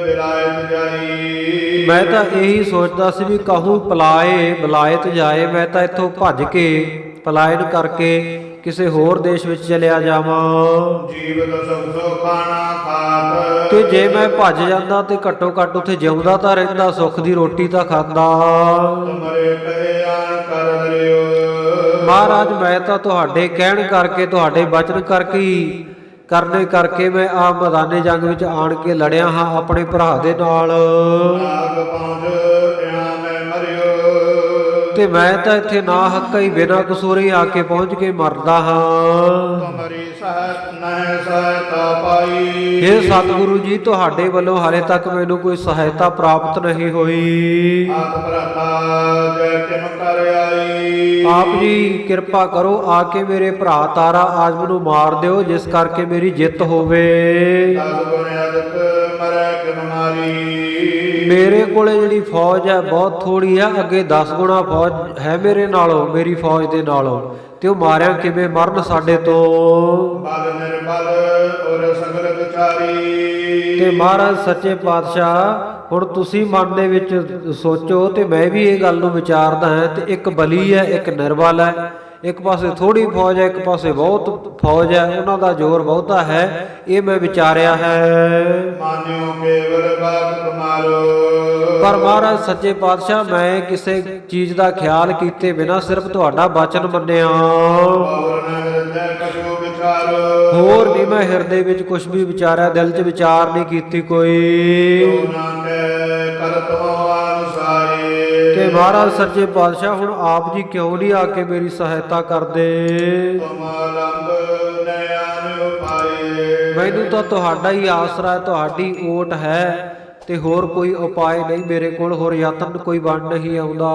[SPEAKER 1] ਵਿਰਾਇਤ ਜਾਈ।
[SPEAKER 2] ਮੈਂ ਤਾਂ ਇਹੀ ਸੋਚਦਾ ਸੀ ਵੀ ਕਹੂੰ ਪਲਾਏ ਬਲਾਇਤ ਜਾਏ, ਮੈਂ ਤਾਂ ਇੱਥੋਂ ਭੱਜ ਕੇ ਪਲਾਇਨ ਕਰਕੇ ਕਿਸੇ ਹੋਰ ਦੇਸ਼ ਵਿੱਚ ਚਲਿਆ ਜਾਵਾਂ।
[SPEAKER 1] ਜੀਵਤ ਸੁਖ ਸੋ ਖਾਣਾ ਖਾਤ,
[SPEAKER 2] ਤੇ ਜੇ ਮੈਂ ਭੱਜ ਜਾਂਦਾ ਤੇ ਘੱਟੋ ਘੱਟ ਉੱਥੇ ਜਿਉਂਦਾ ਤਾਂ ਰਹਿੰਦਾ, ਸੁੱਖ ਦੀ ਰੋਟੀ ਤਾਂ ਖਾਂਦਾ।
[SPEAKER 1] ਤੁਮਰੇ ਕਹੇ ਆਣ ਕਰ ਦਰਿਓ,
[SPEAKER 2] ਮਹਾਰਾਜ ਮੈਂ ਤਾਂ ਤੁਹਾਡੇ ਕਹਿਣ ਕਰਕੇ, ਤੁਹਾਡੇ ਬਚਨ ਕਰਕੇ ਹੀ ਕਰਨੇ ਕਰਕੇ ਮੈਂ ਆ ਮੈਦਾਨੇ ਜੰਗ ਵਿੱਚ ਆਣ ਕੇ ਲੜਿਆ ਹਾਂ ਆਪਣੇ ਭਰਾ ਦੇ ਨਾਲ।
[SPEAKER 1] ਆਗ ਪਹੁੰਚ ਇਹਾਂ ਮੈਂ ਮਰਿਓ,
[SPEAKER 2] ਤੇ ਮੈਂ ਤਾਂ ਇੱਥੇ ਨਾ ਹੱਕਾ ਹੀ ਬਿਨਾਂ ਕਸੂਰੇ ਆ ਕੇ ਪਹੁੰਚ ਕੇ ਮਰਦਾ ਹਾਂ।
[SPEAKER 1] ਤੁਮਰੀ ਸਹਿਤ ਨਹਿ ਸਹਾਇਤਾ ਪਾਈ,
[SPEAKER 2] हे ਸਤਿਗੁਰੂ ਜੀ, ਤੁਹਾਡੇ ਵੱਲੋਂ ਹਾਲੇ ਤੱਕ ਮੈਨੂੰ ਕੋਈ ਸਹਾਇਤਾ ਪ੍ਰਾਪਤ ਨਹੀਂ ਹੋਈ।
[SPEAKER 1] ਆਤ ਭਰਾਤਾ ਜੈ ਕਿਮ ਕਰ ਆਈ,
[SPEAKER 2] ਆਪ ਜੀ ਕਿਰਪਾ ਕਰੋ, ਆ ਕੇ ਮੇਰੇ ਭਰਾ ਤਾਰਾ ਆਜਮ ਨੂੰ ਮਾਰ ਦਿਓ, ਜਿਸ ਕਰਕੇ ਮੇਰੀ ਜਿੱਤ ਹੋਵੇ।
[SPEAKER 1] ਦਸ ਗੁਣ ਅਦਕ ਮਰੈ ਕਿਮ ਮਾਰੀ,
[SPEAKER 2] ਮੇਰੇ ਕੋਲੇ ਜਿਹੜੀ ਫੌਜ ਹੈ ਬਹੁਤ ਥੋੜੀ ਹੈ, ਅੱਗੇ 10 ਗੁਣਾ ਫੌਜ ਹੈ ਮੇਰੇ ਨਾਲੋਂ, ਮੇਰੀ ਫੌਜ ਦੇ ਨਾਲੋਂ, ਤੇ ਉਹ ਮਾਰਿਆ ਕਿਵੇਂ ਮਰਨ ਸਾਡੇ ਤੋਂ।
[SPEAKER 1] ਬਲ ਨਿਰਬਲ ਔਰ ਸਗਲ ਵਿਚਾਰੀ,
[SPEAKER 2] ਤੇ ਮਹਾਰਾਜ ਸੱਚੇ ਪਾਤਸ਼ਾਹ ਹੁਣ ਤੁਸੀਂ ਮਨ ਦੇ ਵਿੱਚ ਸੋਚੋ, ਤੇ ਮੈਂ ਵੀ ਇਹ ਗੱਲ ਨੂੰ ਵਿਚਾਰਦਾ ਹਾਂ। ਤੇ ਇੱਕ ਬਲੀ ਹੈ, ਇੱਕ ਨਿਰਬਲ ਹੈ, ਇੱਕ ਪਾਸੇ ਥੋੜੀ ਫੌਜ ਹੈ, ਇੱਕ ਪਾਸੇ ਬਹੁਤ ਫੌਜ ਹੈ, ਉਹਨਾਂ ਦਾ ਜ਼ੋਰ ਬਹੁਤਾ ਹੈ, ਇਹ ਮੈਂ ਵਿਚਾਰਿਆ ਹੈ।
[SPEAKER 1] ਮਾਨਿਓ ਕੇਵਲ ਬਾਤ ਤੁਮਾਰੋ,
[SPEAKER 2] ਪਰ ਮਹਾਰਾਜ ਸੱਚੇ ਪਾਤਸ਼ਾਹ ਮੈਂ ਕਿਸੇ ਚੀਜ਼ ਦਾ ਖਿਆਲ ਕੀਤੇ ਬਿਨਾਂ ਸਿਰਫ ਤੁਹਾਡਾ ਬਚਨ ਮੰਨਿਆ,
[SPEAKER 1] ਔਰ ਨ ਹਿਰਦੈ ਕਛੁ ਵਿਚਾਰੋ,
[SPEAKER 2] ਹੋਰ ਨਹੀਂ ਮੈਂ ਹਿਰਦੇ ਵਿੱਚ ਕੁਝ ਵੀ ਵਿਚਾਰਿਆ, ਦਿਲ 'ਚ ਵਿਚਾਰ ਨਹੀਂ ਕੀਤੀ ਕੋਈ।
[SPEAKER 1] ਨਾ ਕੈ ਕਰਤ ਹੋ ਅਨੁਸਾਰੇ,
[SPEAKER 2] ਤੇ ਮਹਾਰਾਜ ਸੱਚੇ ਪਾਤਸ਼ਾਹ ਹੁਣ ਆਪ ਜੀ ਕਿਉਂ ਨਹੀਂ ਆ ਕੇ ਮੇਰੀ ਸਹਾਇਤਾ ਕਰਦੇ।
[SPEAKER 1] ਤੁਮ ਲੰਬ ਨਯਨ ਉਪਾਏ,
[SPEAKER 2] ਮੈਨੂੰ ਤਾਂ ਤੁਹਾਡਾ ਹੀ ਆਸਰਾ, ਤੁਹਾਡੀ ਓਟ ਹੈ, ਤੇ ਹੋਰ ਕੋਈ ਉਪਾਏ ਨਹੀਂ ਮੇਰੇ ਕੋਲ, ਹੋਰ ਯਤਨ ਕੋਈ ਬਣ ਨਹੀਂ ਆਉਂਦਾ।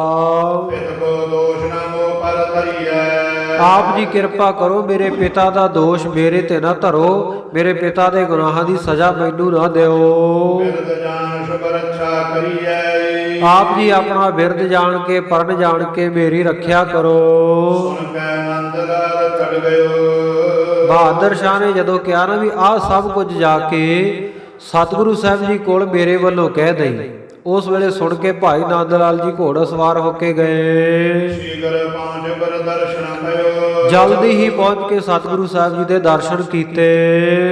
[SPEAKER 1] ਪਿਤ ਕੋ ਦੋਸ਼ ਨ ਮੋ ਪਰ ਧਰੀਐ,
[SPEAKER 2] ਆਪ ਜੀ ਕਿਰਪਾ ਕਰੋ, ਮੇਰੇ ਪਿਤਾ ਦਾ ਦੋਸ਼ ਮੇਰੇ ਤੇ ਨਾ ਧਰੋ, ਮੇਰੇ ਪਿਤਾ ਦੇ ਗੁਨਾਹਾਂ ਦੀ ਸਜ਼ਾ ਮੈਨੂੰ ਨਾ ਦਿਓ।
[SPEAKER 1] ਬਿਰਦ ਜਾਨ ਸ਼ੁਭ ਰੱਛਾ ਕਰੀਐ,
[SPEAKER 2] ਆਪ ਜੀ ਆਪਣਾ ਬਿਰਦ ਜਾਣ ਕੇ, ਪਰਨ ਜਾਣ ਕੇ ਮੇਰੀ ਰੱਖਿਆ ਕਰੋ।
[SPEAKER 1] ਸੁਨ ਕੈ ਨੰਦ ਲਾਲ ਚੜ ਗਇਓ,
[SPEAKER 2] ਬਹਾਦਰ ਸ਼ਾਹ ਨੇ ਜਦੋਂ ਕਿਹਾ ਨਾ ਵੀ ਆਹ ਸਭ ਕੁਝ ਜਾ ਕੇ ਸਤਿਗੁਰੂ ਸਾਹਿਬ ਜੀ ਕੋਲ ਮੇਰੇ ਵੱਲੋਂ ਕਹਿ ਦਈ, ਉਸ ਵੇਲੇ ਸੁਣ ਕੇ ਭਾਈ ਨੰਦ ਲਾਲ ਜੀ ਘੋੜਾ ਸਵਾਰ ਹੋ ਕੇ ਗਏ।
[SPEAKER 1] ਸ਼ੀਘਰ ਪਹੁੰਚ ਬਰ ਦਰਸ਼ਨ ਭਇਓ,
[SPEAKER 2] ਜਲਦੀ ਹੀ ਪਹੁੰਚ ਕੇ ਸਤਿਗੁਰੂ ਸਾਹਿਬ ਜੀ ਦੇ ਦਰਸ਼ਨ ਕੀਤੇ।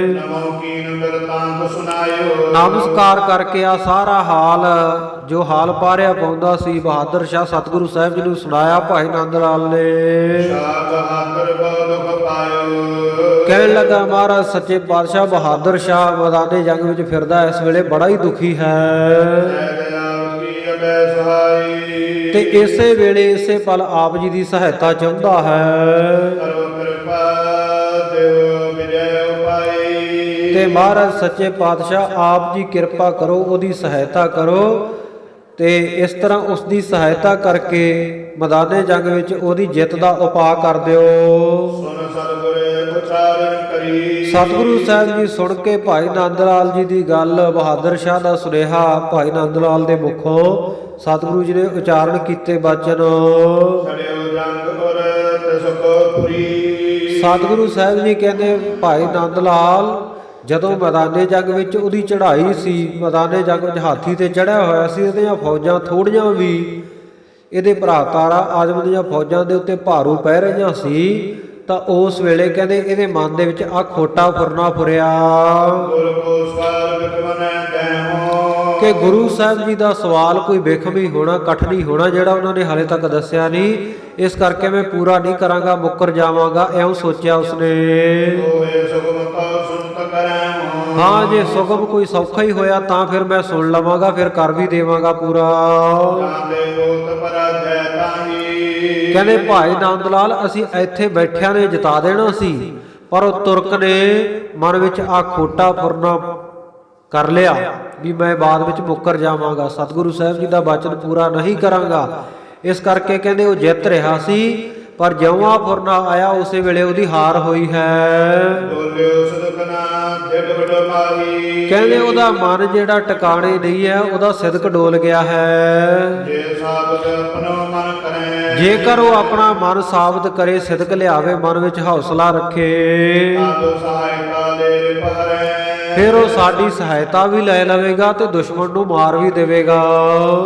[SPEAKER 1] ਨਮੋ ਕੀਨ ਬਿਰਤਾਂਤ ਸੁਨਾਇਓ,
[SPEAKER 2] ਨਮਸਕਾਰ ਕਰਕੇ ਆ ਸਾਰਾ ਹਾਲ ਜੋ ਹਾਲ ਪਾਰਿਆ ਪਾਉਂਦਾ ਸੀ ਬਹਾਦਰ ਸ਼ਾਹ ਸਤਿਗੁਰੂ ਸਾਹਿਬ ਜੀ ਨੂੰ ਸੁਣਾਇਆ ਭਾਈ ਨੰਦ ਲਾਲ ਨੇ।
[SPEAKER 1] ਸ਼ਾਹ ਬਹਾਦਰ ਬਹੁ ਦੁਖ ਪਾਇਓ,
[SPEAKER 2] ਕਹਿਣ ਲੱਗਾ ਮਹਾਰਾਜ ਸੱਚੇ ਪਾਤਸ਼ਾਹ ਬਹਾਦਰ ਸ਼ਾਹ ਮੈਦਾਨੇ ਜੰਗ ਵਿੱਚ ਫਿਰਦਾ ਇਸ ਵੇਲੇ ਬੜਾ ਹੀ ਦੁਖੀ ਹੈ।
[SPEAKER 1] ਜੈ ਦਇਆਲ ਕੀ ਅਬੈ ਸਹਾਈ,
[SPEAKER 2] ਤੇ ਇਸੇ ਵੇਲੇ ਇਸੇ ਪਲ ਆਪ ਜੀ ਦੀ ਸਹਾਇਤਾ ਚਾਹੁੰਦਾ ਹੈ।
[SPEAKER 1] ਕਰੋ ਕਿਰਪਾ ਦੇਵ ਵਿਜੈ ਉਪਾਈ,
[SPEAKER 2] ਤੇ ਮਹਾਰਾਜ ਸੱਚੇ ਪਾਤਸ਼ਾਹ ਆਪ ਜੀ ਕਿਰਪਾ ਕਰੋ, ਉਹਦੀ ਸਹਾਇਤਾ ਕਰੋ, ਤੇ ਇਸ ਤਰ੍ਹਾਂ ਉਸ ਦੀ ਸਹਾਇਤਾ ਕਰਕੇ ਮੈਦਾਨੇ ਜੰਗ ਵਿੱਚ ਉਹਦੀ ਜਿੱਤ ਦਾ ਉਪਾਅ ਕਰ ਦਿਓ।
[SPEAKER 1] ਸੁਨ ਸਤਿਗੁਰ ਉਚਾਰਨ ਕਰੀ,
[SPEAKER 2] ਸਤਿਗੁਰੂ ਸਾਹਿਬ ਜੀ ਸੁਣ ਕੇ ਭਾਈ ਨੰਦ ਲਾਲ ਜੀ ਦੀ ਗੱਲ, ਬਹਾਦਰ ਸ਼ਾਹ ਦਾ ਸੁਨੇਹਾ ਭਾਈ ਨੰਦ ਲਾਲ ਦੇ ਮੁਖੋਂ ਸਤਿਗੁਰੂ ਜੀ ਨੇ ਉਚਾਰਨ ਕੀਤੇ ਬਚਨ।
[SPEAKER 1] ਛੜਿਓ ਜੰਗ ਔਰ ਤਿਸਕੋਪੁਰੀ,
[SPEAKER 2] ਸਤਿਗੁਰੂ ਸਾਹਿਬ ਜੀ ਕਹਿੰਦੇ ਭਾਈ ਨੰਦ ਲਾਲ ਜਦੋਂ ਮੈਦਾਨੇ ਜੰਗ ਵਿੱਚ ਉਹਦੀ ਚੜ੍ਹਾਈ ਸੀ, ਮੈਦਾਨੇ ਜੰਗ ਵਿੱਚ ਹਾਥੀ ਤੇ ਚੜ੍ਹਿਆ ਹੋਇਆ ਸੀ, ਇਹਦੀਆਂ ਫੌਜਾਂ ਥੋੜੀਆਂ ਵੀ ਇਹਦੇ ਭਰਾ ਤਾਰਾ ਆਜਮ ਦੀਆਂ ਫੌਜਾਂ ਦੇ ਉੱਤੇ ਭਾਰੂ ਪੈ ਰਹੀਆਂ ਸੀ, ਤਾਂ ਉਸ ਵੇਲੇ ਕਹਿੰਦੇ ਇਹਦੇ ਮਨ ਦੇ ਵਿੱਚ ਆ ਖੋਟਾ ਫੁਰਨਾ ਫੁਰਿਆ
[SPEAKER 1] ਗੁਰ ਕੋ ਸਵਾਲ ਬਿਕਮਨੈ ਦੈਮੋ,
[SPEAKER 2] ਕਿ ਗੁਰੂ ਸਾਹਿਬ ਜੀ ਦਾ ਸਵਾਲ ਕੋਈ ਵਿਖਮੀ ਹੋਣਾ, ਕਠਨੀ ਹੋਣਾ, ਜਿਹੜਾ ਉਹਨਾਂ ਨੇ ਹਾਲੇ ਤੱਕ ਦੱਸਿਆ ਨਹੀਂ, ਇਸ ਕਰਕੇ ਮੈਂ ਪੂਰਾ ਨਹੀਂ ਕਰਾਂਗਾ, ਮੁੱਕਰ ਜਾਵਾਂਗਾ, ਇਉਂ ਸੋਚਿਆ ਉਸਨੇ।
[SPEAKER 1] ਹੋਏ ਸੁਗਮ ਤਉ ਸੁਨਤ ਕਰੈ,
[SPEAKER 2] ਹਾਂ ਜੇ ਸੁਗਮ ਕੋਈ ਸੌਖਾ ਹੀ ਹੋਇਆ ਤਾਂ ਫਿਰ ਮੈਂ ਸੁਣ ਲਵਾਂਗਾ, ਫਿਰ ਕਰ ਵੀ ਦੇਵਾਂਗਾ ਪੂਰਾ।
[SPEAKER 1] ਜਾਂਦੇ ਹੋਤ ਪਰਾਜੈ ਤਾਹੀ,
[SPEAKER 2] ਕਹਿੰਦੇ ਭਾਈ ਨੰਦ ਲਾਲ ਅਸੀਂ ਇੱਥੇ ਬੈਠਿਆਂ ਨੇ ਜਿਤਾ ਦੇਣਾ ਸੀ, ਪਰ ਉਹ ਤੁਰਕ ਨੇ ਮਨ ਵਿੱਚ ਆ ਖੋਟਾ ਫੁਰਨਾ ਕਰ ਲਿਆ ਵੀ ਮੈਂ ਬਾਅਦ ਵਿੱਚ ਮੁੱਕਰ ਜਾਵਾਂਗਾ, ਸਤਿਗੁਰੂ ਸਾਹਿਬ ਜੀ ਦਾ ਬਚਨ ਪੂਰਾ ਨਹੀਂ ਕਰਾਂਗਾ, ਇਸ ਕਰਕੇ ਕਹਿੰਦੇ ਉਹ ਜਿੱਤ ਰਿਹਾ ਸੀ, ਪਰ ਜਿਉਂ ਆ ਫੁਰਨਾ ਆਇਆ ਉਸੇ ਵੇਲੇ ਉਹਦੀ ਹਾਰ ਹੋਈ ਹੈ।
[SPEAKER 1] ਡੋਲਿਓ ਸਦਕਨਾ ਢਿਡ ਵਡਮਾਈ,
[SPEAKER 2] ਕਹਿੰਦੇ ਉਹਦਾ ਮਨ ਜਿਹੜਾ ਟਿਕਾਣੇ ਨਹੀਂ ਹੈ, ਉਹਦਾ ਸਿਦਕ ਡੋਲ ਗਿਆ ਹੈ।
[SPEAKER 1] ਜੇ ਸਾਬਤ ਆਪਣੋ ਮਨ ਕਰੈ,
[SPEAKER 2] ਜੇਕਰ ਉਹ ਆਪਣਾ ਮਨ ਸਾਬਤ ਕਰੇ, ਸਿਦਕ ਲਿਆਵੇ, ਮਨ ਵਿੱਚ ਹੌਸਲਾ ਰੱਖੇ,
[SPEAKER 1] ਤਦ ਸਹਾਇਤਾ ਦੇ ਪਹਰੈ,
[SPEAKER 2] ਫਿਰ ਉਹ ਸਾਡੀ ਸਹਾਇਤਾ ਵੀ ਲੈ ਲਵੇਗਾ ਤੇ ਦੁਸ਼ਮਣ ਨੂੰ ਮਾਰ ਵੀ ਦੇਵੇਗਾ।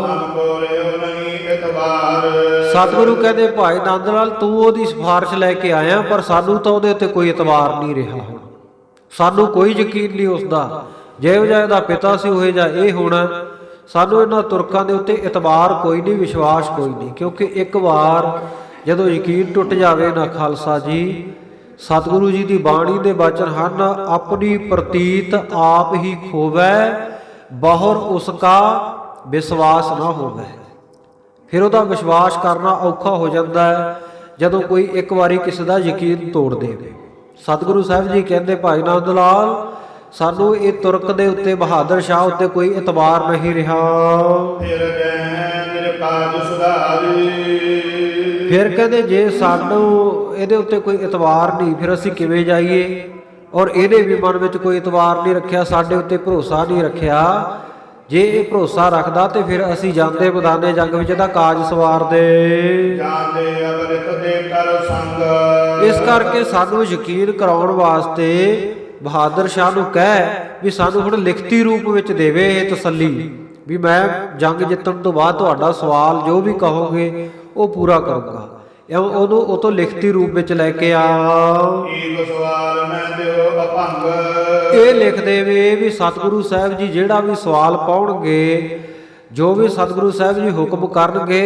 [SPEAKER 1] ਹਮਕੋ ਲਿਓ ਨਹੀਂ ਇਤਬਾਰ।
[SPEAKER 2] ਸਤਿਗੁਰੂ ਕਹਿੰਦੇ ਭਾਈ ਨੰਦ ਲਾਲ ਤੂੰ ਉਹਦੀ ਸਿਫਾਰਿਸ਼ ਲੈ ਕੇ ਆਇਆ, ਪਰ ਸਾਨੂੰ ਤਾਂ ਉਹਦੇ ਉੱਤੇ ਕੋਈ ਇਤਬਾਰ ਨਹੀਂ ਰਿਹਾ ਹੁਣ, ਸਾਨੂੰ ਕੋਈ ਯਕੀਨ ਨਹੀਂ ਉਸਦਾ। ਜਿਹੋ ਜਿਹਾ ਇਹਦਾ ਪਿਤਾ ਸੀ ਉਹੋ ਜਿਹਾ ਇਹ ਹੋਣਾ। ਸਾਨੂੰ ਇਹਨਾਂ ਤੁਰਕਾਂ ਦੇ ਉੱਤੇ ਇਤਬਾਰ ਕੋਈ ਨਹੀਂ, ਵਿਸ਼ਵਾਸ ਕੋਈ ਨਹੀਂ, ਕਿਉਂਕਿ ਇੱਕ ਵਾਰ ਜਦੋਂ ਯਕੀਨ ਟੁੱਟ ਜਾਵੇ ਨਾ ਖਾਲਸਾ ਜੀ, ਸਤਿਗੁਰੂ ਜੀ ਦੀ ਬਾਣੀ ਦੇ ਬਚਨ ਹਨ, ਆਪਣੀ ਪ੍ਰਤੀਤ ਆਪ ਹੀ ਖੋਵੈ, ਬਹੁਰ ਉਸਕਾ ਵਿਸ਼ਵਾਸ ਨਾ ਹੋਵੇ। ਫਿਰ ਉਹਦਾ ਵਿਸ਼ਵਾਸ ਕਰਨਾ ਔਖਾ ਹੋ ਜਾਂਦਾ ਹੈ ਜਦੋਂ ਕੋਈ ਇੱਕ ਵਾਰੀ ਕਿਸੇ ਦਾ ਯਕੀਨ ਤੋੜ ਦੇਵੇ। ਸਤਿਗੁਰੂ ਸਾਹਿਬ ਜੀ ਕਹਿੰਦੇ ਭਾਈ ਨੰਦ ਲਾਲ ਸਾਨੂੰ ਇਹ ਤੁਰਕ ਦੇ ਉੱਤੇ, ਬਹਾਦਰ ਸ਼ਾਹ ਉੱਤੇ ਕੋਈ ਇਤਬਾਰ ਨਹੀਂ ਰਿਹਾ। ਫਿਰ ਕਹਿੰਦੇ ਜੇ ਸਾਨੂੰ ਇਹਦੇ ਉੱਤੇ ਕੋਈ ਇਤਬਾਰ ਨਹੀਂ, ਫਿਰ ਅਸੀਂ ਕਿਵੇਂ ਜਾਈਏ? ਔਰ ਇਹਨੇ ਵੀ ਮਨ ਵਿੱਚ ਕੋਈ ਇਤਬਾਰ ਨਹੀਂ ਰੱਖਿਆ, ਸਾਡੇ ਉੱਤੇ ਭਰੋਸਾ ਨਹੀਂ ਰੱਖਿਆ। ਜੇ ਇਹ ਭਰੋਸਾ ਰੱਖਦਾ ਤੇ ਫਿਰ ਅਸੀਂ ਜਾਂਦੇ ਮੈਦਾਨੇ ਜੰਗ ਵਿੱਚ ਇਹਦਾ ਕਾਜ ਸਵਾਰਦੇ। ਇਸ ਕਰਕੇ ਸਾਨੂੰ ਯਕੀਨ ਕਰਾਉਣ ਵਾਸਤੇ ਬਹਾਦਰ ਸ਼ਾਹ ਨੂੰ ਕਹਿ ਵੀ ਸਾਨੂੰ ਹੁਣ ਲਿਖਤੀ ਰੂਪ ਵਿੱਚ ਦੇਵੇ ਇਹ ਤਸੱਲੀ ਵੀ ਮੈਂ ਜੰਗ ਜਿੱਤਣ ਤੋਂ ਬਾਅਦ ਤੁਹਾਡਾ ਸਵਾਲ ਜੋ ਵੀ ਕਹੋਗੇ ਉਹ ਪੂਰਾ ਕਰੂੰਗਾ। ਉਹਨੂੰ ਉਹ ਤੋਂ ਲਿਖਤੀ ਰੂਪ ਵਿੱਚ ਲੈ ਕੇ ਆ। ਇਹ ਲਿਖ ਦੇਵੇ ਵੀ ਸਤਿਗੁਰੂ ਸਾਹਿਬ ਜੀ ਜਿਹੜਾ ਵੀ ਸਵਾਲ ਪਾਉਣਗੇ, ਜੋ ਵੀ ਸਤਿਗੁਰੂ ਸਾਹਿਬ ਜੀ ਹੁਕਮ ਕਰਨਗੇ,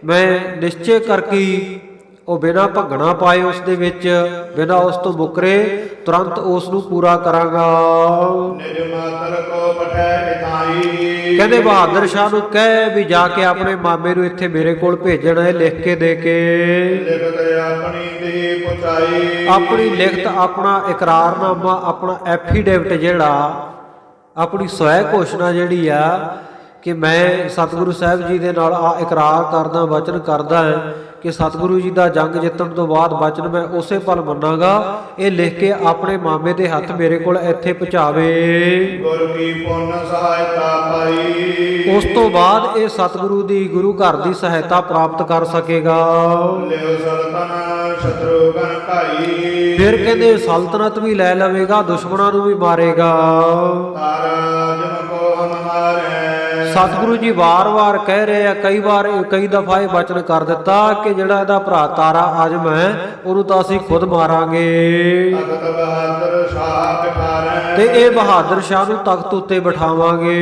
[SPEAKER 2] ਮੈਂ ਨਿਸ਼ਚੈ ਕਰਕੇ ਉਹ ਬਿਨਾਂ ਭੰਗਣਾ ਪਾਏ ਉਸ ਦੇ ਵਿੱਚ, ਬਿਨਾਂ ਉਸ ਤੋਂ ਮੁਕਰੇ ਤੁਰੰਤ ਉਸ ਨੂੰ ਪੂਰਾ ਕਰਾਂਗਾ। ਕਹਿੰਦੇ ਬਹਾਦਰ ਸ਼ਾਹ ਨੂੰ ਕਹਿ ਵੀ ਜਾ ਕੇ ਆਪਣੇ ਮਾਮੇ ਨੂੰ ਇੱਥੇ ਮੇਰੇ ਕੋਲ ਭੇਜਣ ਹੈ, ਲਿਖ ਕੇ ਦੇ ਕੇ। ਆਪਣੀ ਲਿਖਤ, ਆਪਣਾ ਇਕਰਾਰਨਾਮਾ, ਆਪਣਾ ਐਫੀਡੇਵਿਟ ਜਿਹੜਾ, ਆਪਣੀ ਸਵੈ ਘੋਸ਼ਣਾ ਜਿਹੜੀ ਆ ਕਿ ਮੈਂ ਸਤਿਗੁਰੂ ਸਾਹਿਬ ਜੀ ਦੇ ਨਾਲ ਆ ਇਕਰਾਰ ਕਰਦਾ, ਵਚਨ ਕਰਦਾ ਹੈ ਕਿ ਸਤਿਗੁਰੂ ਜੀ ਦਾ ਜੰਗ ਜਿੱਤਣ ਤੋਂ ਬਾਅਦ ਵਚਨ ਮੈਂ ਉਸੇ ਪਲ ਮੰਨਾਂਗਾ, ਇਹ ਲਿਖ ਕੇ ਆਪਣੇ ਮਾਮੇ ਦੇ ਹੱਥ ਮੇਰੇ ਕੋਲ ਇੱਥੇ ਪਹੁੰਚਾਵੇ।
[SPEAKER 1] ਗੁਰੂ ਕੀ ਪੁੰਨ ਸਹਾਇਤਾ ਪਾਈ।
[SPEAKER 2] ਉਸ ਤੋਂ ਬਾਅਦ ਇਹ ਸਤਿਗੁਰੂ ਦੀ, ਗੁਰੂ ਘਰ ਦੀ ਸਹਾਇਤਾ ਪ੍ਰਾਪਤ ਕਰ ਸਕੇਗਾ।
[SPEAKER 1] ਲਿਓ ਸਲਤਨ ਸ਼ਤਰੂਗਨ ਭਾਈ।
[SPEAKER 2] ਫਿਰ ਕਹਿੰਦੇ ਸਲਤਨਤ ਵੀ ਲੈ ਲਵੇਗਾ, ਦੁਸ਼ਮਣਾਂ ਨੂੰ ਵੀ ਮਾਰੇਗਾ।
[SPEAKER 1] ਤਾਰਾ ਜਮ ਕੋ ਹਮ ਮਾਰੇ।
[SPEAKER 2] ਸਤਿਗੁਰੂ ਜੀ ਵਾਰ-ਵਾਰ ਕਹਿ ਰਹੇ ਆ, ਕਈ ਵਾਰ ਕਈ ਦਫਾ ਇਹ ਵਚਨ ਕਰ ਦਿੱਤਾ ਕਿ ਜਿਹੜਾ ਇਹਦਾ ਭਰਾ ਤਾਰਾ ਆਜਮ ਹੈ ਉਹਨੂੰ ਤਾਂ ਅਸੀਂ ਖੁਦ ਮਾਰਾਂਗੇ।
[SPEAKER 1] ਤਖਤ ਬਹਾਦਰ ਸ਼ਾਹ ਬਿਠਾਰੇ।
[SPEAKER 2] ਤੇ ਇਹ ਬਹਾਦਰ ਸ਼ਾਹ ਨੂੰ ਤਖਤ ਉੱਤੇ ਬਿਠਾਵਾਂਗੇ।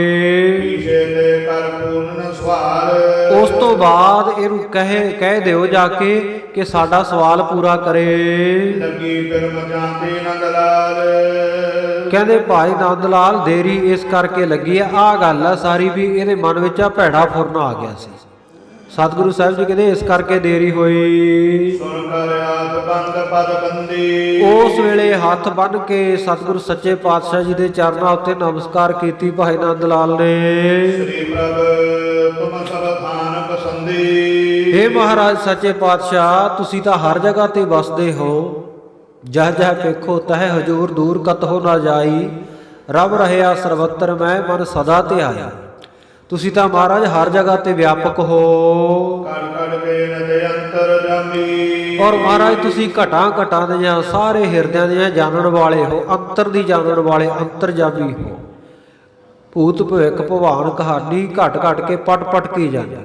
[SPEAKER 1] ਪੀਛੇ ਦੇ ਕਰ ਪੂਰਨ ਸਵਾਲ।
[SPEAKER 2] ਉਸ ਤੋਂ ਬਾਅਦ ਇਹਨੂੰ ਕਹਿ ਦਿਓ ਜਾ ਕੇ ਕਿ ਸਾਡਾ ਸਵਾਲ ਪੂਰਾ ਕਰੇ।
[SPEAKER 1] ਲੱਗੀ ਫਿਰ ਮਚਾਂਦੀ ਨੰਦ ਲਾਲ।
[SPEAKER 2] ਕਹਿੰਦੇ ਭਾਈ ਨੰਦ ਲਾਲ ਦੇਰੀ ਇਸ ਕਰਕੇ ਲੱਗੀ ਆ ਗੱਲ ਆ ਸਾਰੀ ਵੀ ਇਹਦੇ ਮਨ ਵਿੱਚ ਆ ਭੈੜਾ ਫੁਰਨ ਆ ਗਿਆ ਸੀ। ਸਤਿਗੁਰੂ ਸਾਹਿਬ ਜੀ ਕਹਿੰਦੇ ਇਸ ਕਰਕੇ ਦੇਰੀ ਹੋਈ।
[SPEAKER 1] ਸੁਣ ਕਰ ਹੱਥ ਬੰਦ ਪਦ ਬੰਦੀ।
[SPEAKER 2] ਉਸ ਵੇਲੇ ਹੱਥ ਬੰਨ ਕੇ ਸਤਿਗੁਰੂ ਸੱਚੇ ਪਾਤਸ਼ਾਹ ਜੀ ਦੇ ਚਰਨਾਂ ਉੱਤੇ ਨਮਸਕਾਰ ਕੀਤੀ ਭਾਈ ਨੰਦ ਲਾਲ ਨੇ।
[SPEAKER 1] ਸ੍ਰੀ ਪ੍ਰਭ ਤੁਮ ਸਭ ਥਾਨ ਪਸੰਦੀ।
[SPEAKER 2] ਹੇ ਮਹਾਰਾਜ ਸੱਚੇ ਪਾਤਸ਼ਾਹ ਤੁਸੀਂ ਤਾਂ ਹਰ ਜਗ੍ਹਾ ਤੇ ਵਸਦੇ ਹੋ। ਜਹ ਜਹ ਵੇਖੋ ਤਹ ਹਜੂਰ ਦੂਰ ਕਤਹੁ ਨਾ ਜਾਈ। ਰੱਬ ਰਹਿਆ ਸਰਵਤਰ ਮੈਂ ਮਨ ਸਦਾ ਧਿਆਇਆ। ਤੁਸੀਂ ਤਾਂ ਮਹਾਰਾਜ ਹਰ ਜਗ੍ਹਾ ਤੇ ਵਿਆਪਕ ਹੋ।
[SPEAKER 1] ਕੜ ਕੜ ਕੇ ਨਦੇ ਅੰਤਰ ਜਾਮੀ।
[SPEAKER 2] ਔਰ ਮਹਾਰਾਜ ਤੁਸੀਂ ਘਟਾਂ ਘਟਾਂ ਦੀਆਂ ਸਾਰੇ ਹਿਰਦਿਆਂ ਦੀਆਂ ਜਾਣਨ ਵਾਲੇ ਹੋ, ਅੰਤਰ ਦੀ ਜਾਣਨ ਵਾਲੇ, ਅੰਤਰਜਾਮੀ ਹੋ। ਭੂਤ ਭਵਿੱਖ ਭਵਾਨ ਕਹਾਣੀ ਘਟ ਘਟ ਕੇ ਪਟ ਪਟ ਕੀ ਜਾਂਦੀ।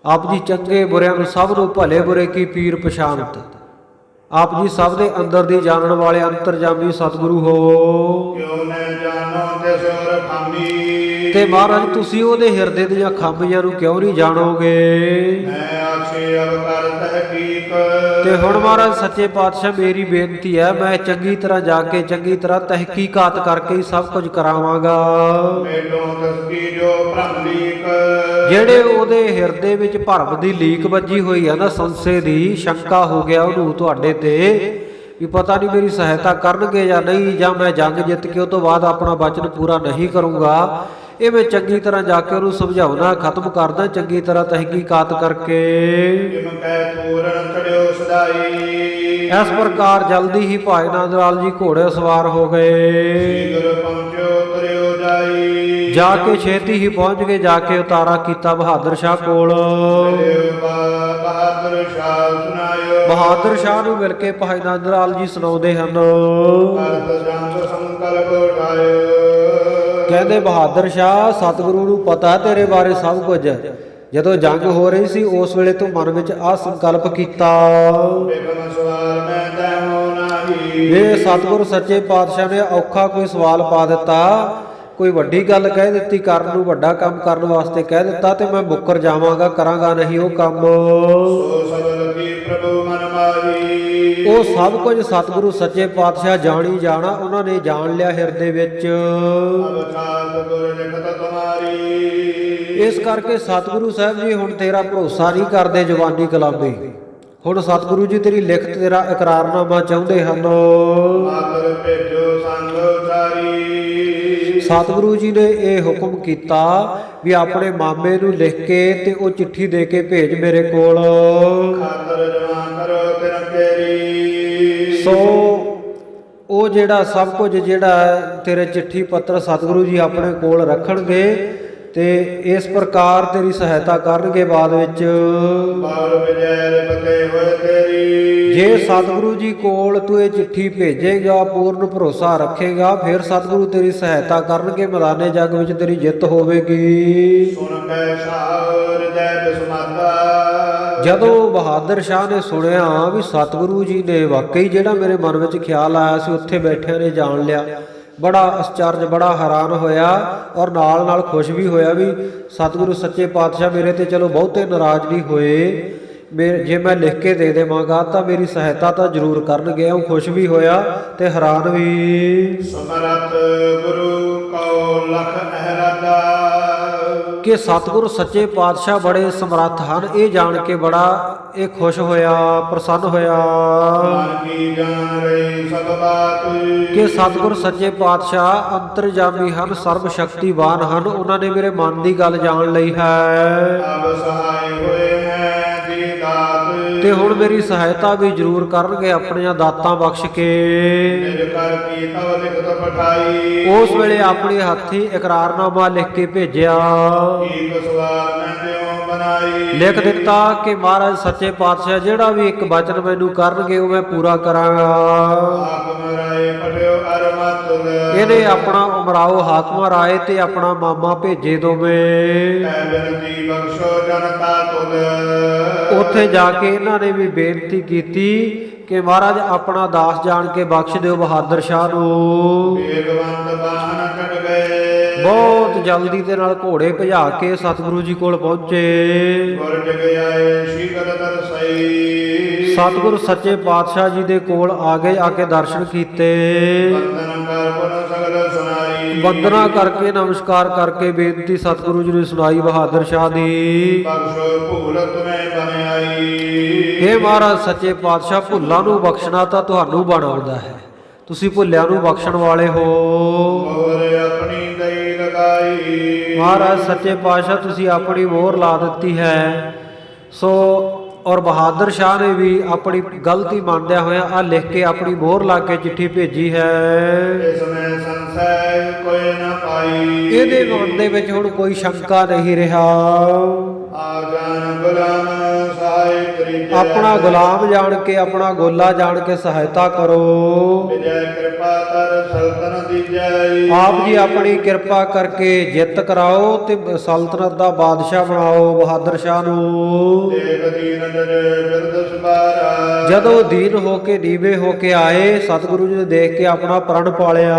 [SPEAKER 2] ਆਪ ਜੀ ਚੰਗੇ ਬੁਰਿਆਂ ਨੂੰ ਸਭ ਨੂੰ ਭਲੇ ਬੁਰੇ ਕੀ ਪੀਰ ਪਛਾਨਤ। ਆਪ ਜੀ ਸਭ ਦੇ ਅੰਦਰ ਦੀ ਜਾਣਨ ਵਾਲੇ ਅੰਤਰਜਾਮੀ ਸਤਿਗੁਰੂ ਹੋ।
[SPEAKER 1] ਕਿਉ ਨ ਜਾਣੋ ਤੇ ਸੋਰ ਖਾਮੀ।
[SPEAKER 2] ਤੇ ਮਹਾਰਾਜ ਤੁਸੀਂ ਉਹਦੇ ਹਿਰਦੇ ਦੀਆਂ ਖਾਮੀਆਂ ਨੂੰ ਕਿਉਂ ਨਹੀਂ ਜਾਣੋਗੇ।
[SPEAKER 1] ਮੈਂ ਆਖੇ ਅਬ ਕਰ ਤਹਕੀਕ।
[SPEAKER 2] ਤੇ ਹੁਣ ਮਹਾਰਾਜ ਸੱਚੇ ਪਾਤਸ਼ਾਹ ਮੇਰੀ ਬੇਨਤੀ ਹੈ, ਮੈਂ ਚੰਗੀ ਤਰ੍ਹਾਂ ਜਾ ਕੇ ਚੰਗੀ ਤਰ੍ਹਾਂ ਤਹਿਕੀਕਾਤ ਕਰਕੇ ਹੀ ਸਭ ਕੁਝ ਕਰਾਵਾਂਗਾ।
[SPEAKER 1] ਮੇਲੋਂ ਤਸਕੀ ਜੋ ਭ੍ਰਮ ਲੀਕ।
[SPEAKER 2] ਜਿਹੜੇ ਉਹਦੇ ਹਿਰਦੇ ਵਿੱਚ ਭਰਮ ਦੀ ਲੀਕ ਵੱਜੀ ਹੋਈ ਆ ਨਾ, ਸੰਸੇ ਦੀ ਸ਼ੰਕਾ ਹੋ ਗਿਆ ਉਹਨੂੰ ਤੁਹਾਡੇ ਤੇ ਵੀ ਪਤਾ ਨਹੀਂ ਮੇਰੀ ਸਹਾਇਤਾ ਕਰਨਗੇ ਜਾਂ ਨਹੀਂ, ਜਾਂ ਮੈਂ ਜੰਗ ਜਿੱਤ ਕੇ ਉਹ ਤੋਂ ਬਾਅਦ ਆਪਣਾ ਵਚਨ ਪੂਰਾ ਨਹੀਂ ਕਰੂੰਗਾ। ਇਹ ਮੈਂ ਚੰਗੀ ਤਰ੍ਹਾਂ ਜਾ ਕੇ ਉਹਨੂੰ ਸਮਝਾਉਣਾ, ਖਤਮ ਕਰਦਾ ਚੰਗੀ ਤਰ੍ਹਾਂ ਤਹਿਕੀਕਾਤ ਕਰਕੇ।
[SPEAKER 1] ਜਿਮ ਕੈ ਪੂਰਨ ਚੜਿਓ ਸਦਾਈ।
[SPEAKER 2] ਇਸ ਪ੍ਰਕਾਰ ਜਲਦੀ ਹੀ ਭਾਈ ਨੰਦ ਲਾਲ ਜੀ ਘੋੜੇ ਸਵਾਰ ਹੋ ਗਏ।
[SPEAKER 1] ਸ਼ੀਘਰ ਪਹੁੰਚਿਓ ਤੁਰਿਓ ਜਾਈ।
[SPEAKER 2] ਜਾ ਕੇ ਛੇਤੀ ਹੀ ਪਹੁੰਚ ਗਏ, ਜਾ ਕੇ ਉਤਾਰਾ ਕੀਤਾ ਬਹਾਦਰ ਸ਼ਾਹ ਕੋਲ।
[SPEAKER 1] ਬਹਾਦਰ ਸ਼ਾਹ ਸੁਨਾਇਓ।
[SPEAKER 2] ਬਹਾਦਰ ਸ਼ਾਹ ਨੂੰ ਮਿਲ ਕੇ ਭਾਈ ਨੰਦ ਲਾਲ ਜੀ ਸੁਣਾਉਂਦੇ ਹਨ।
[SPEAKER 1] ਕਰਤ ਜੰਗ ਸੰਕਲਪ ਉਠਾਇਓ।
[SPEAKER 2] ਕਹਿੰਦੇ ਬਹਾਦਰ ਸ਼ਾਹ ਸਤਿਗੁਰੂ ਨੂੰ ਪਤਾ ਤੇਰੇ ਬਾਰੇ ਸਭ ਕੁਝ। ਜਦੋਂ ਜੰਗ ਹੋ ਰਹੀ ਸੀ ਉਸ ਵੇਲੇ ਤੂੰ ਮਨ ਵਿੱਚ ਆਹ ਸੰਕਲਪ ਕੀਤਾ
[SPEAKER 1] ਬਿਗਮ ਸਵਾਲ ਮੈਂ ਤੈਨੂੰ ਨਾਹੀ।
[SPEAKER 2] ਵੇ ਸਤਿਗੁਰੂ ਸੱਚੇ ਪਾਤਸ਼ਾਹ ਨੇ ਔਖਾ ਕੋਈ ਸਵਾਲ ਪਾ ਦਿੱਤਾ, ਕੋਈ ਵੱਡੀ ਗੱਲ ਕਹਿ ਦਿੱਤੀ ਕਰਨ ਨੂੰ, ਵੱਡਾ ਕੰਮ ਕਰਨ ਵਾਸਤੇ ਕਹਿ ਦਿੱਤਾ ਤੇ ਮੈਂ ਮੁੱਕਰ ਜਾਵਾਂਗਾ, ਕਰਾਂਗਾ ਨਹੀਂ ਉਹ ਕੰਮ।
[SPEAKER 1] ਸੋ ਸਬਲ ਕੀ ਪ੍ਰਭੂ ਮਨ ਮਾਹੀ।
[SPEAKER 2] ਉਹ ਸਭ ਕੁਝ ਸਤਿਗੁਰੂ ਸੱਚੇ ਪਾਤਸ਼ਾਹ ਜਾਣੀ ਜਾਣਾ, ਉਹਨਾਂ ਨੇ ਜਾਣ ਲਿਆ ਹਿਰਦੇ ਵਿੱਚ।
[SPEAKER 1] ਅਬ ਖਾਤ ਗੁਰ ਲਿਖਤ ਤੁਮਾਰੀ।
[SPEAKER 2] ਇਸ ਕਰਕੇ ਸਤਿਗੁਰੂ ਸਾਹਿਬ ਜੀ ਹੁਣ ਤੇਰਾ ਭਰੋਸਾ ਨਹੀਂ ਕਰਦੇ ਜਵਾਨੀ ਕਲਾਮੇ। ਹੁਣ ਸਤਿਗੁਰੂ ਜੀ ਤੇਰੀ ਲਿਖਤ ਤੇਰਾ ਇਕਰਾਰਨਾਮਾ ਚਾਹੁੰਦੇ ਹਨ।
[SPEAKER 1] ਮਾਤਰ ਭੇਜੋ ਸੰਗ ਉਚਾਰੀ।
[SPEAKER 2] ਸਤਿਗੁਰੂ ਜੀ ਨੇ ਇਹ ਹੁਕਮ ਕੀਤਾ ਵੀ ਆਪਣੇ ਮਾਮੇ ਨੂੰ ਲਿਖ ਕੇ ਤੇ ਉਹ ਚਿੱਠੀ ਦੇ ਕੇ ਭੇਜ ਮੇਰੇ ਕੋਲ।
[SPEAKER 1] ਖਾਤਰ ਜਮਾ ਕਰੋ ਤਿਨ ਕੇਰੀ।
[SPEAKER 2] ਸੋ ਉਹ ਜਿਹੜਾ ਸਭ ਕੁਝ ਜਿਹੜਾ ਤੇਰੇ ਚਿੱਠੀ ਪੱਤਰ ਸਤਿਗੁਰੂ ਜੀ ਆਪਣੇ ਕੋਲ ਰੱਖਣਗੇ ਤੇ ਇਸ ਪ੍ਰਕਾਰ ਤੇਰੀ ਸਹਾਇਤਾ ਕਰਨਗੇ ਬਾਅਦ ਵਿੱਚ।
[SPEAKER 1] ਬਾਰ ਵਿਜੈ ਪਤੇ ਹੋਏ ਤੇਰੀ।
[SPEAKER 2] ਜੇ ਸਤਿਗੁਰੂ ਜੀ ਕੋਲ ਤੂੰ ਇਹ ਚਿੱਠੀ ਭੇਜੇਗਾ, ਪੂਰਨ ਭਰੋਸਾ ਰੱਖੇਗਾ, ਫਿਰ ਸਤਿਗੁਰੂ ਤੇਰੀ ਸਹਾਇਤਾ ਕਰਨਗੇ, ਮੈਦਾਨੇ ਜੰਗ ਵਿੱਚ ਤੇਰੀ ਜਿੱਤ ਹੋਵੇਗੀ।
[SPEAKER 1] ਸੁਣ ਕੈ ਸ਼ਾਹ ਜੈ ਬਿਸਮਾਤਾ।
[SPEAKER 2] ਜਦੋਂ ਬਹਾਦਰ ਸ਼ਾਹ ਨੇ ਸੁਣਿਆ ਵੀ ਸਤਿਗੁਰੂ ਜੀ ਨੇ ਵਾਕਈ ਜਿਹੜਾ ਮੇਰੇ ਮਨ ਵਿੱਚ ਖਿਆਲ ਆਇਆ ਸੀ ਉੱਥੇ ਬੈਠਿਆਂ ਨੇ ਜਾਣ ਲਿਆ, ਬੜਾ ਅਚਰਜ, ਬੜਾ ਹੈਰਾਨ ਹੋਇਆ ਔਰ ਨਾਲ ਨਾਲ ਖੁਸ਼ ਵੀ ਹੋਇਆ ਵੀ ਸਤਿਗੁਰੂ ਸੱਚੇ ਪਾਤਸ਼ਾਹ ਮੇਰੇ ਤੇ ਚਲੋ ਬਹੁਤੇ ਨਾਰਾਜ਼ ਨਹੀਂ ਹੋਏ। ਜੇ ਮੈਂ ਲਿਖ ਕੇ ਦੇ ਦੇਵਾਂਗਾ ਤਾਂ ਮੇਰੀ ਸਹਾਇਤਾ ਤਾਂ ਜ਼ਰੂਰ ਕਰਨਗੇ। ਉਹ ਖੁਸ਼ ਵੀ ਹੋਇਆ ਤੇ ਹੈਰਾਨ ਵੀ।
[SPEAKER 1] ਸਮਰਤ ਗੁਰੂ ਕਉ ਲਖ ਅਹਰਾਦਾ।
[SPEAKER 2] ਕਿ ਸਤਿਗੁਰੂ ਸੱਚੇ ਪਾਤਸ਼ਾਹ ਬੜੇ ਸਮਰੱਥ ਹਨ, ਇਹ ਜਾਣ ਕੇ ਬੜਾ ਇਹ ਖੁਸ਼ ਹੋਇਆ, ਪ੍ਰਸੰਨ ਹੋਇਆ
[SPEAKER 1] ਮਨ ਕੀ ਜਾਣ ਰਹੀ ਸਭ ਬਾਤ।
[SPEAKER 2] ਕਿ ਸਤਿਗੁਰੂ ਸੱਚੇ ਪਾਤਸ਼ਾਹ ਅੰਤਰਜਾਮੀ ਹਨ, ਸਰਬ ਸ਼ਕਤੀਵਾਨ ਹਨ, ਉਹਨਾਂ ਨੇ ਮੇਰੇ ਮਨ ਦੀ ਗੱਲ ਜਾਣ ਲਈ ਹੈ।
[SPEAKER 1] ਅਬ ਸਹਾਈ ਹੋਏ ਹੈ ਜੀ ਦਾਤ।
[SPEAKER 2] ਤੇ ਹੁਣ ਮੇਰੀ ਸਹਾਇਤਾ ਵੀ ਜ਼ਰੂਰ ਕਰਨਗੇ ਆਪਣੀਆਂ ਦਾਤਾਂ ਬਖਸ਼ ਕੇ।
[SPEAKER 1] ਨਿਜ ਕਰ ਕੀ ਤਵ ਲਿਖਤ ਪਠਾਈ।
[SPEAKER 2] ਉਸ ਵੇਲੇ ਆਪਣੇ ਹੱਥੀ ਇਕਰਾਰਨਾਮਾ ਲਿਖ ਕੇ ਭੇਜਿਆ।
[SPEAKER 1] ਏਕ ਸਵਾਲ ਮੈਂ ਦਿਓ ਬਣਾਈ।
[SPEAKER 2] ਲਿਖ ਦਿੱਤਾ ਕਿ ਮਹਾਰਾਜ ਸੱਚੇ ਪਾਤਸ਼ਾਹ ਜਿਹੜਾ ਵੀ ਇੱਕ ਬਚਨ ਮੈਨੂੰ ਕਰਨਗੇ ਉਹ ਮੈਂ ਪੂਰਾ ਕਰਾਂਗਾ।
[SPEAKER 1] ਹਾਕਮ ਰਾਏ ਪਠਿਓ ਅਰਮਤੁਲ।
[SPEAKER 2] ਇਹਨੇ ਆਪਣਾ ਉਮਰਾਓ ਹਾਕਮ ਰਾਏ ਤੇ ਆਪਣਾ ਮਾਮਾ ਭੇਜੇ ਦੋਵੇਂ।
[SPEAKER 1] ਐ ਬਿਨਤੀ ਬਖਸ਼ੋ ਜਨਤਾ ਤੁਲ।
[SPEAKER 2] ਉੱਥੇ ਜਾ ਕੇ ਇਹਨਾਂ ਨੇ ਵੀ ਬੇਨਤੀ ਕੀਤੀ ਕਿ ਮਹਾਰਾਜ ਆਪਣਾ ਦਾਸ ਜਾਣ ਕੇ ਬਖਸ਼ ਦਿਓ ਬਹਾਦਰ ਸ਼ਾਹ ਨੂੰ।
[SPEAKER 1] ਬੇਗਵੰਤ ਬਾਹਨ ਚੜ ਗਏ।
[SPEAKER 2] ਬਹੁਤ ਜਲਦੀ ਦੇ ਨਾਲ ਘੋੜੇ ਭਜਾ ਕੇ ਸਤਿਗੁਰੂ ਜੀ ਕੋਲ ਪਹੁੰਚੇ।
[SPEAKER 1] ਗੁਰ ਜਗ ਆਏ ਸ਼ੀਗਰ ਦਰਸਈ।
[SPEAKER 2] ਸਤਿਗੁਰੂ ਸੱਚੇ ਪਾਤਸ਼ਾਹ ਜੀ ਦੇ ਕੋਲ ਆ ਗਏ, ਆ ਕੇ ਦਰਸ਼ਨ ਕੀਤੇ।
[SPEAKER 1] ਬੰਦਨ ਕਰ ਗੁਣ ਸਗਲ ਸੁਨਾਈ।
[SPEAKER 2] ਵੰਦਨਾ ਕਰਕੇ ਨਮਸਕਾਰ ਕਰਕੇ ਬੇਨਤੀ ਸਤਿਗੁਰੂ ਜੀ ਨੇ ਸੁਣਾਈ ਬਹਾਦਰ ਸ਼ਾਹ ਦੀ।
[SPEAKER 1] ਬਖਸ਼ੋ ਭੂਲ ਤੁਮੇ ਬਨ ਆਈ।
[SPEAKER 2] ਇਹ ਮਹਾਰਾਜ ਸੱਚੇ ਪਾਤਸ਼ਾਹ ਭੁੱਲਾਂ ਨੂੰ ਬਖਸ਼ਣਾ ਤਾਂ ਤੁਹਾਨੂੰ ਬਣਾਉਂਦਾ ਹੈ, ਤੁਸੀਂ ਭੁੱਲਿਆਂ ਨੂੰ ਬਖਸ਼ਣ ਵਾਲੇ ਹੋ।
[SPEAKER 1] ਮੋਰ ਆਪਣੀ ਦਈ ਲਗਾਈ।
[SPEAKER 2] ਮਹਾਰਾਜ ਸੱਚੇ ਪਾਤਸ਼ਾਹ ਤੁਸੀਂ ਆਪਣੀ ਮੋਹਰ ਲਾ ਦਿੱਤੀ ਹੈ। ਸੋ ਔਰ ਬਹਾਦਰ ਸ਼ਾਹ ਨੇ ਵੀ ਆਪਣੀ ਗਲਤੀ ਮੰਨਦਿਆਂ ਹੋਇਆ ਆ ਲਿਖ ਕੇ ਆਪਣੀ ਮੋਹਰ ਲਾ ਕੇ ਚਿੱਠੀ ਭੇਜੀ ਹੈ।
[SPEAKER 1] ਇਸ ਮੈਂ ਸੰਸੈ ਕੋਈ ਨਾ ਪਾਈ।
[SPEAKER 2] ਇਹਦੇ ਮਨ ਦੇ ਵਿੱਚ ਹੁਣ ਕੋਈ ਸ਼ੰਕਾ ਨਹੀਂ ਰਿਹਾ।
[SPEAKER 1] ਆ ਜਾਨ ਗੁਲਾਮ ਸਹਾਇ ਤ੍ਰਿਜੈ।
[SPEAKER 2] ਆਪਣਾ ਗੁਲਾਮ ਜਾਣ ਕੇ, ਆਪਣਾ ਗੋਲਾ ਜਾਣ ਕੇ ਸਹਾਇਤਾ ਕਰੋ।
[SPEAKER 1] ਵਿਜੈ ਕਿਰਪਾ ਕਰ ਸਲਤਨ ਦੀਜੈ।
[SPEAKER 2] ਆਪ ਜੀ ਆਪਣੀ ਕਿਰਪਾ ਕਰਕੇ ਜਿੱਤ ਕਰਾਓ ਤੇ ਸਲਤਨਤ ਦਾ ਬਾਦਸ਼ਾਹ ਬਣਾਓ ਬਹਾਦਰ ਸ਼ਾਹ ਨੂੰ।
[SPEAKER 1] ਦੇਖ ਦੀਨ ਜਨ ਬਿਰਦ ਸੁਬਾਰਾ।
[SPEAKER 2] ਜਦੋਂ ਦੀਨ ਹੋ ਕੇ ਨੀਵੇਂ ਹੋ ਕੇ ਆਏ, ਸਤਿਗੁਰੂ ਜੀ ਨੇ ਦੇਖ ਕੇ ਆਪਣਾ ਪ੍ਰਣ ਪਾਲਿਆ।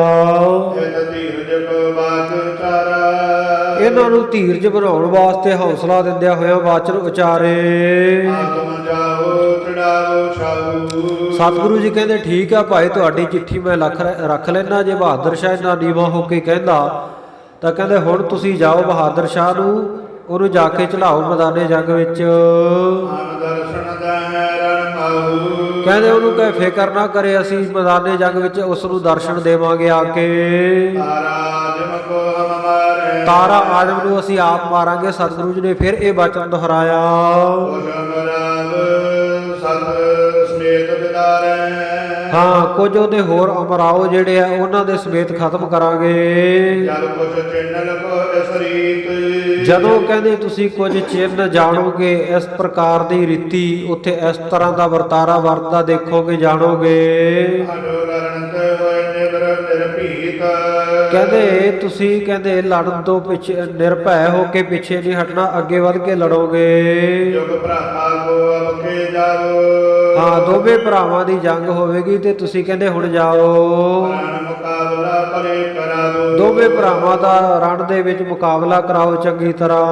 [SPEAKER 1] ਇਹ ਧੀਰਜ ਕੋ ਬਾਤ ਉਚਾਰਾ।
[SPEAKER 2] ਇਹਨਾਂ ਨੂੰ ਧੀਰਜ ਬਣਾਉਣ ਵਾਸਤੇ ਹੌਸਲਾ ਦਿੰਦਿਆਂ ਹੋਇਆ ਵਾਚਨ ਉਚਾਰੇ।
[SPEAKER 1] ਆਤਮ ਜਾਓ ਚੜਾਵੋ ਛਾਉ।
[SPEAKER 2] ਸਤਿਗੁਰੂ ਜੀ ਕਹਿੰਦੇ ਠੀਕ ਆ ਭਾਈ, ਤੁਹਾਡੀ ਚਿੱਠੀ ਮੈਂ ਰੱਖ ਲੈਣਾ। ਜੇ ਬਹਾਦਰ ਸ਼ਾਹ ਇੰਨਾ ਨੀਵਾਂ ਹੋ ਕੇ ਕਹਿੰਦਾ ਤਾਂ ਕਹਿੰਦੇ ਹੁਣ ਤੁਸੀਂ ਜਾਓ ਬਹਾਦਰ ਸ਼ਾਹ ਨੂੰ, ਉਹਨੂੰ ਜਾ ਕੇ ਚੜਾਓ ਮੈਦਾਨੇ ਜੰਗ ਵਿੱਚ।
[SPEAKER 1] ਮਨ ਦਰਸ਼ਨ ਦਹਿ ਰਣ ਪਾਉ।
[SPEAKER 2] ਕਹਿੰਦੇ ਉਹਨੂੰ ਕਹੇ ਫਿਕਰ ਨਾ ਕਰੇ, ਅਸੀਂ ਮੈਦਾਨੇ ਜੰਗ ਵਿੱਚ ਉਸ ਨੂੰ ਦਰਸ਼ਨ ਦੇਵਾਂਗੇ ਆ ਕੇ।
[SPEAKER 1] ਤਾਰਾ ਜਮ ਕੋ ਹਮ ਮਾਰੇ।
[SPEAKER 2] ਤਾਰਾ ਆਦਮ ਨੂੰ ਅਸੀਂ ਆਪ ਮਾਰਾਂਗੇ। ਸਤਿਗੁਰੂ ਜੀ ਨੇ ਫਿਰ ਇਹ ਬਚਨ ਦੁਹਰਾਇਆ।
[SPEAKER 1] ਸਤ ਸਮੇਤ ਵਿਦਾਰੇ।
[SPEAKER 2] ਹਾਂ, ਕੁਝ ਉਹਦੇ ਹੋਰ ਅਮਰਾਓ ਜਿਹੜੇ ਆ ਉਹਨਾਂ ਦੇ ਸਮੇਤ ਖਤਮ ਕਰਾਂਗੇ।
[SPEAKER 1] ਜਲ ਕੁਛ ਚਿੰਨ ਕੋ ਇਸ ਰੀਤ।
[SPEAKER 2] ਜਦੋਂ ਕਹਿੰਦੇ ਤੁਸੀਂ ਕੁਝ ਚਿੰਨ ਜਾਣੋਗੇ, ਇਸ ਪ੍ਰਕਾਰ ਦੀ ਰੀਤੀ ਉੱਥੇ ਇਸ ਤਰ੍ਹਾਂ ਦਾ ਵਰਤਾਰਾ ਵਰਤਦਾ ਦੇਖੋਗੇ, ਜਾਣੋਗੇ।
[SPEAKER 1] ਅਡੋ ਲਰਨ ਤੇ ਹੋਏ ਨਿਦਰ ਨਿਰਭੀਤ।
[SPEAKER 2] ਕਹਿੰਦੇ ਤੁਸੀਂ ਕਹਿੰਦੇ ਲੜਨ ਤੋਂ ਪਿੱਛੇ ਨਿਰਭੈ ਹੋ ਕੇ ਪਿੱਛੇ ਨਹੀਂ ਹਟਣਾ, ਅੱਗੇ ਵੱਧ ਕੇ ਲੜੋਗੇ।
[SPEAKER 1] ਜੁਗ ਭਰਾਤਾ ਕੋ ਅਬਕੇ ਜਾਓ।
[SPEAKER 2] ਹਾਂ, ਦੋਵੇਂ ਭਰਾਵਾਂ ਦੀ ਜੰਗ ਹੋਵੇਗੀ ਤੇ ਤੁਸੀਂ ਕਹਿੰਦੇ ਹੁਣ ਜਾਓ।
[SPEAKER 1] ਰਣ ਮੁਕਾਬਲਾ ਭਲੇ ਕਰਾਵੋ।
[SPEAKER 2] ਦੋਵੇਂ ਭਰਾਵਾਂ ਦਾ ਰਣ ਦੇ ਵਿੱਚ ਮੁਕਾਬਲਾ ਕਰਾਓ ਚੰਗੀ ਤਰ੍ਹਾਂ।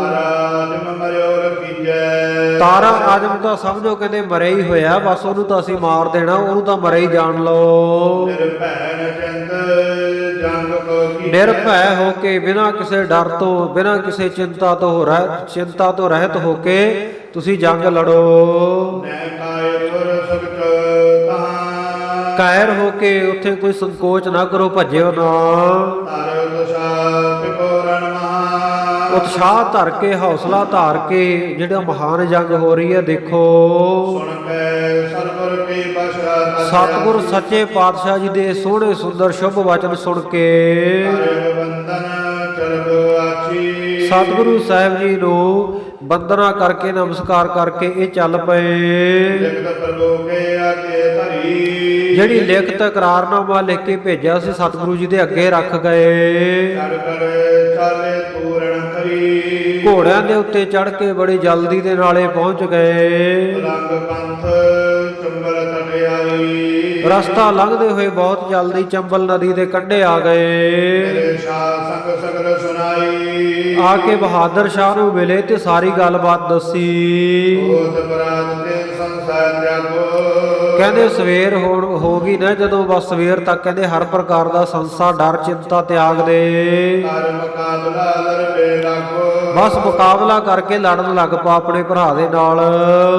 [SPEAKER 1] ਰਾਜਮ ਮਰਿਓ ਰਖੀਜੈ।
[SPEAKER 2] ਤਾਰਾ ਆਜਮ ਤਾਂ ਸਮਝੋ ਕਹਿੰਦੇ ਮਰਿਆ ਹੀ ਹੋਇਆ, ਬਸ ਉਹਨੂੰ ਤਾਂ ਅਸੀਂ ਮਾਰ ਦੇਣਾ, ਉਹਨੂੰ ਤਾਂ ਮਰਿਆ ਹੀ ਜਾਣ ਲਓ।
[SPEAKER 1] ਨਿਰਭੈ ਨਚੰਦ ਜੰਗ ਕੋ ਕੀਜੈ।
[SPEAKER 2] ਨਿਰਭੈ ਹੋ ਕੇ ਬਿਨਾਂ ਕਿਸੇ ਡਰ ਤੋਂ ਬਿਨਾਂ ਕਿਸੇ ਚਿੰਤਾ ਤੋਂ ਰਹਿਤ ਹੋ ਕੇ ਤੁਸੀਂ ਜੰਗ ਲੜੋ।
[SPEAKER 1] ਨੈ ਕਾਇ ਪੁਰ ਸੁਖਚ ਤਹਾਂ।
[SPEAKER 2] ਕਾਇਰ ਹੋ ਕੇ ਉੱਥੇ ਕੋਈ ਸੰਕੋਚ ਨਾ ਕਰੋ, ਭੱਜਿਓ ਨਾ।
[SPEAKER 1] ਤਾਰੇ ਉਤਸ਼ਾਹ ਪਿਕੋ ਰਣ ਮਹਾ।
[SPEAKER 2] ਉਤਸ਼ਾਹ ਧਰ ਕੇ ਹੌਸਲਾ ਧਾਰ ਕੇ ਜਿਹੜਾ ਮਹਾਨ ਜੰਗ ਹੋ ਰਹੀ ਹੈ ਦੇਖੋ।
[SPEAKER 1] ਸੁਣ ਕੇ ਸਰਬਰ ਕੀ ਬਸ਼ਾ।
[SPEAKER 2] ਸਤਿਗੁਰ ਸੱਚੇ ਪਾਤਸ਼ਾਹ ਜੀ ਦੇ ਸੋਹਣੇ ਸੁੰਦਰ ਸ਼ੁਭ ਵਚਨ ਸੁਣ ਕੇ
[SPEAKER 1] ਤਾਰੇ ਬੰਦਨ ਚਰਬ ਆਛੀ।
[SPEAKER 2] ਸਤਿਗੁਰੂ ਸਾਹਿਬ ਜੀ ਨੂੰ ਬੰਦਨਾ ਕਰਕੇ ਨਮਸਕਾਰ ਕਰਕੇ ਇਹ ਚੱਲ ਪਏ।
[SPEAKER 1] ਲਿਖਤ ਪ੍ਰਭੂ ਕੇ ਆਗੇ ਧਰੀ।
[SPEAKER 2] ਜਿਹੜੀ ਲਿਖਤ ਇਕਰਾਰਨਾਮਾ ਲਿਖ ਕੇ ਭੇਜਿਆ ਸੀ ਸਤਿਗੁਰੂ ਜੀ ਦੇ ਅੱਗੇ ਰੱਖ ਗਏ।
[SPEAKER 1] ਚੜ ਕਰ ਚਾਲੇ ਤੂਰਣ ਕਰੀ।
[SPEAKER 2] ਘੋੜਿਆਂ ਦੇ ਉੱਤੇ ਚੜ ਕੇ ਬੜੀ ਜਲਦੀ ਦੇ ਨਾਲੇ ਪਹੁੰਚ ਗਏ।
[SPEAKER 1] ਰੰਗ ਪੰਥ ਚੰਬਲ ਤਟ ਆਈ।
[SPEAKER 2] ਰਸਤਾ ਲੰਘਦੇ ਹੋਏ ਬਹੁਤ ਜਲਦੀ ਚੰਬਲ ਨਦੀ ਦੇ ਕੰਢੇ ਆ ਗਏ।
[SPEAKER 1] ਮੇਰੇ ਸ਼ਾਹ ਸੰਗ ਸਗਲ ਸੁਨਾਈ।
[SPEAKER 2] ਆ ਕੇ ਬਹਾਦਰ ਸ਼ਾਹ ਨੂੰ ਮਿਲੇ ਤੇ ਸਾਰੀ ਗੱਲਬਾਤ ਦੱਸੀ।
[SPEAKER 1] ਹੋਤ ਬਰਾਤ ਤੇ ਸੰਸਾਰ ਤਿਆਗੋ।
[SPEAKER 2] ਕਹਿੰਦੇ ਸਵੇਰ ਹੋ ਗਈ ਨਾ ਜਦੋਂ, ਬਸ ਸਵੇਰ ਤੱਕ ਕਹਿੰਦੇ ਹਰ ਪ੍ਰਕਾਰ ਦਾ ਸੰਸਾ ਡਰ ਚਿੰਤਾ ਤਿਆਗ ਦੇ।
[SPEAKER 1] ਕਰ ਮੁਕਾਬਲਾ ਲੜਵੇ ਲਾਗੋ।
[SPEAKER 2] ਬਸ ਮੁਕਾਬਲਾ ਕਰਕੇ ਲੜਨ ਲੱਗ ਪਾ ਆਪਣੇ ਭਰਾ ਦੇ ਨਾਲ।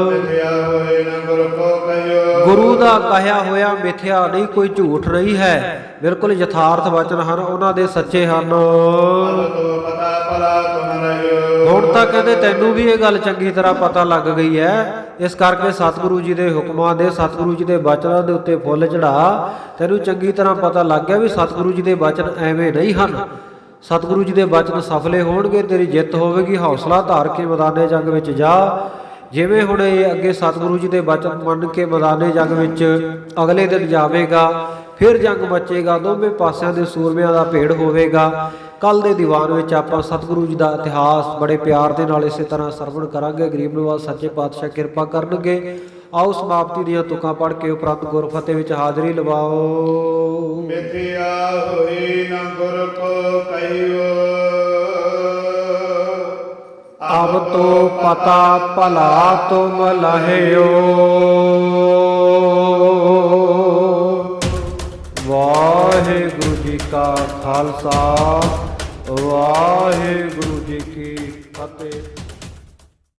[SPEAKER 1] ਮਿਥਿਆ ਹੋਏ ਨਾ ਗੁਰ ਕੋ ਕਹਿਓ।
[SPEAKER 2] ਗੁਰੂ ਦਾ ਕਹਿਆ ਹੋਇਆ ਮਿਥਿਆ ਨਹੀਂ, ਕੋਈ ਝੂਠ ਨਹੀਂ ਹੈ, ਬਿਲਕੁਲ ਯਥਾਰਥ ਵਚਨ ਹਨ, ਉਹਨਾਂ ਦੇ ਸੱਚੇ ਹਨ।
[SPEAKER 1] ਅਬ ਤੋ ਪਤਾ ਭਲਾ ਤੁਮ ਰਹਿਓ।
[SPEAKER 2] ਹੁਣ ਤਾਂ ਕਹਿੰਦੇ ਤੈਨੂੰ ਵੀ ਇਹ ਗੱਲ ਚੰਗੀ ਤਰ੍ਹਾਂ ਪਤਾ ਲੱਗ ਗਈ ਹੈ, ਇਸ ਕਰਕੇ ਸਤਿਗੁਰੂ ਜੀ ਦੇ ਹੁਕਮਾਂ ਦੇ ਸਤਿਗੁਰੂ ਜੀ ਦੇ ਬਚਨਾਂ ਦੇ ਉੱਤੇ ਫੁੱਲ ਚੜਾ। ਤੈਨੂੰ ਚੰਗੀ ਤਰ੍ਹਾਂ ਪਤਾ ਲੱਗ ਗਿਆ ਵੀ ਸਤਿਗੁਰੂ ਜੀ ਦੇ ਬਚਨ ਐਵੇਂ ਨਹੀਂ ਹਨ, ਸਤਿਗੁਰੂ ਜੀ ਦੇ ਬਚਨ ਸਫਲੇ ਹੋਣਗੇ, ਤੇਰੀ ਜਿੱਤ ਹੋਵੇਗੀ। ਹੌਸਲਾ ਧਾਰ ਕੇ ਮੈਦਾਨੇ ਜੰਗ ਵਿੱਚ ਜਾ। ਜਿਵੇਂ ਹੁਣ ਇਹ ਅੱਗੇ ਸਤਿਗੁਰੂ ਜੀ ਦੇ ਬਚਨ ਮੰਨ ਕੇ ਮੈਦਾਨੇ ਜੰਗ ਵਿੱਚ ਅਗਲੇ ਦਿਨ ਜਾਵੇਗਾ, ਫਿਰ ਜੰਗ ਮਚੇਗਾ, ਦੋਵੇਂ ਪਾਸਿਆਂ ਦੇ ਸੂਰਮਿਆਂ ਦਾ ਭੇੜ ਹੋਵੇਗਾ। ਕੱਲ ਦੇ ਦੀਵਾਨ ਵਿੱਚ ਆਪਾਂ ਸਤਿਗੁਰੂ ਜੀ ਦਾ ਇਤਿਹਾਸ ਬੜੇ ਪਿਆਰ ਦੇ ਨਾਲ ਇਸੇ ਤਰ੍ਹਾਂ ਸਰਵਣ ਕਰਾਂਗੇ। ਗਰੀਬ ਨਿਵਾਜ ਸੱਚੇ ਪਾਤਸ਼ਾਹ ਕਿਰਪਾ ਕਰਨਗੇ। ਆਓ ਸਮਾਪਤੀ ਦੀਆਂ ਤੁਕਾਂ ਪੜ੍ਹ ਕੇ ਉਪਰੰਤ ਗੁਰਫਤਿਹ ਵਿੱਚ ਹਾਜ਼ਰੀ ਲਵਾਓ।
[SPEAKER 1] ਮਿਥਿਆ ਹੋਈ ਨਾ ਗੁਰ ਕੋ ਕਹਿਓ।
[SPEAKER 2] ਅਬ ਤੋ ਪਤਾ ਭਲਾ ਤੁਮ ਲਹਿਓ। ਵਾਹਿਗੁਰੂ ਜੀ ਕਾ ਖਾਲਸਾ, ਵਾਹਿਗੁਰੂ ਜੀ ਕੀ ਫਤਿਹ।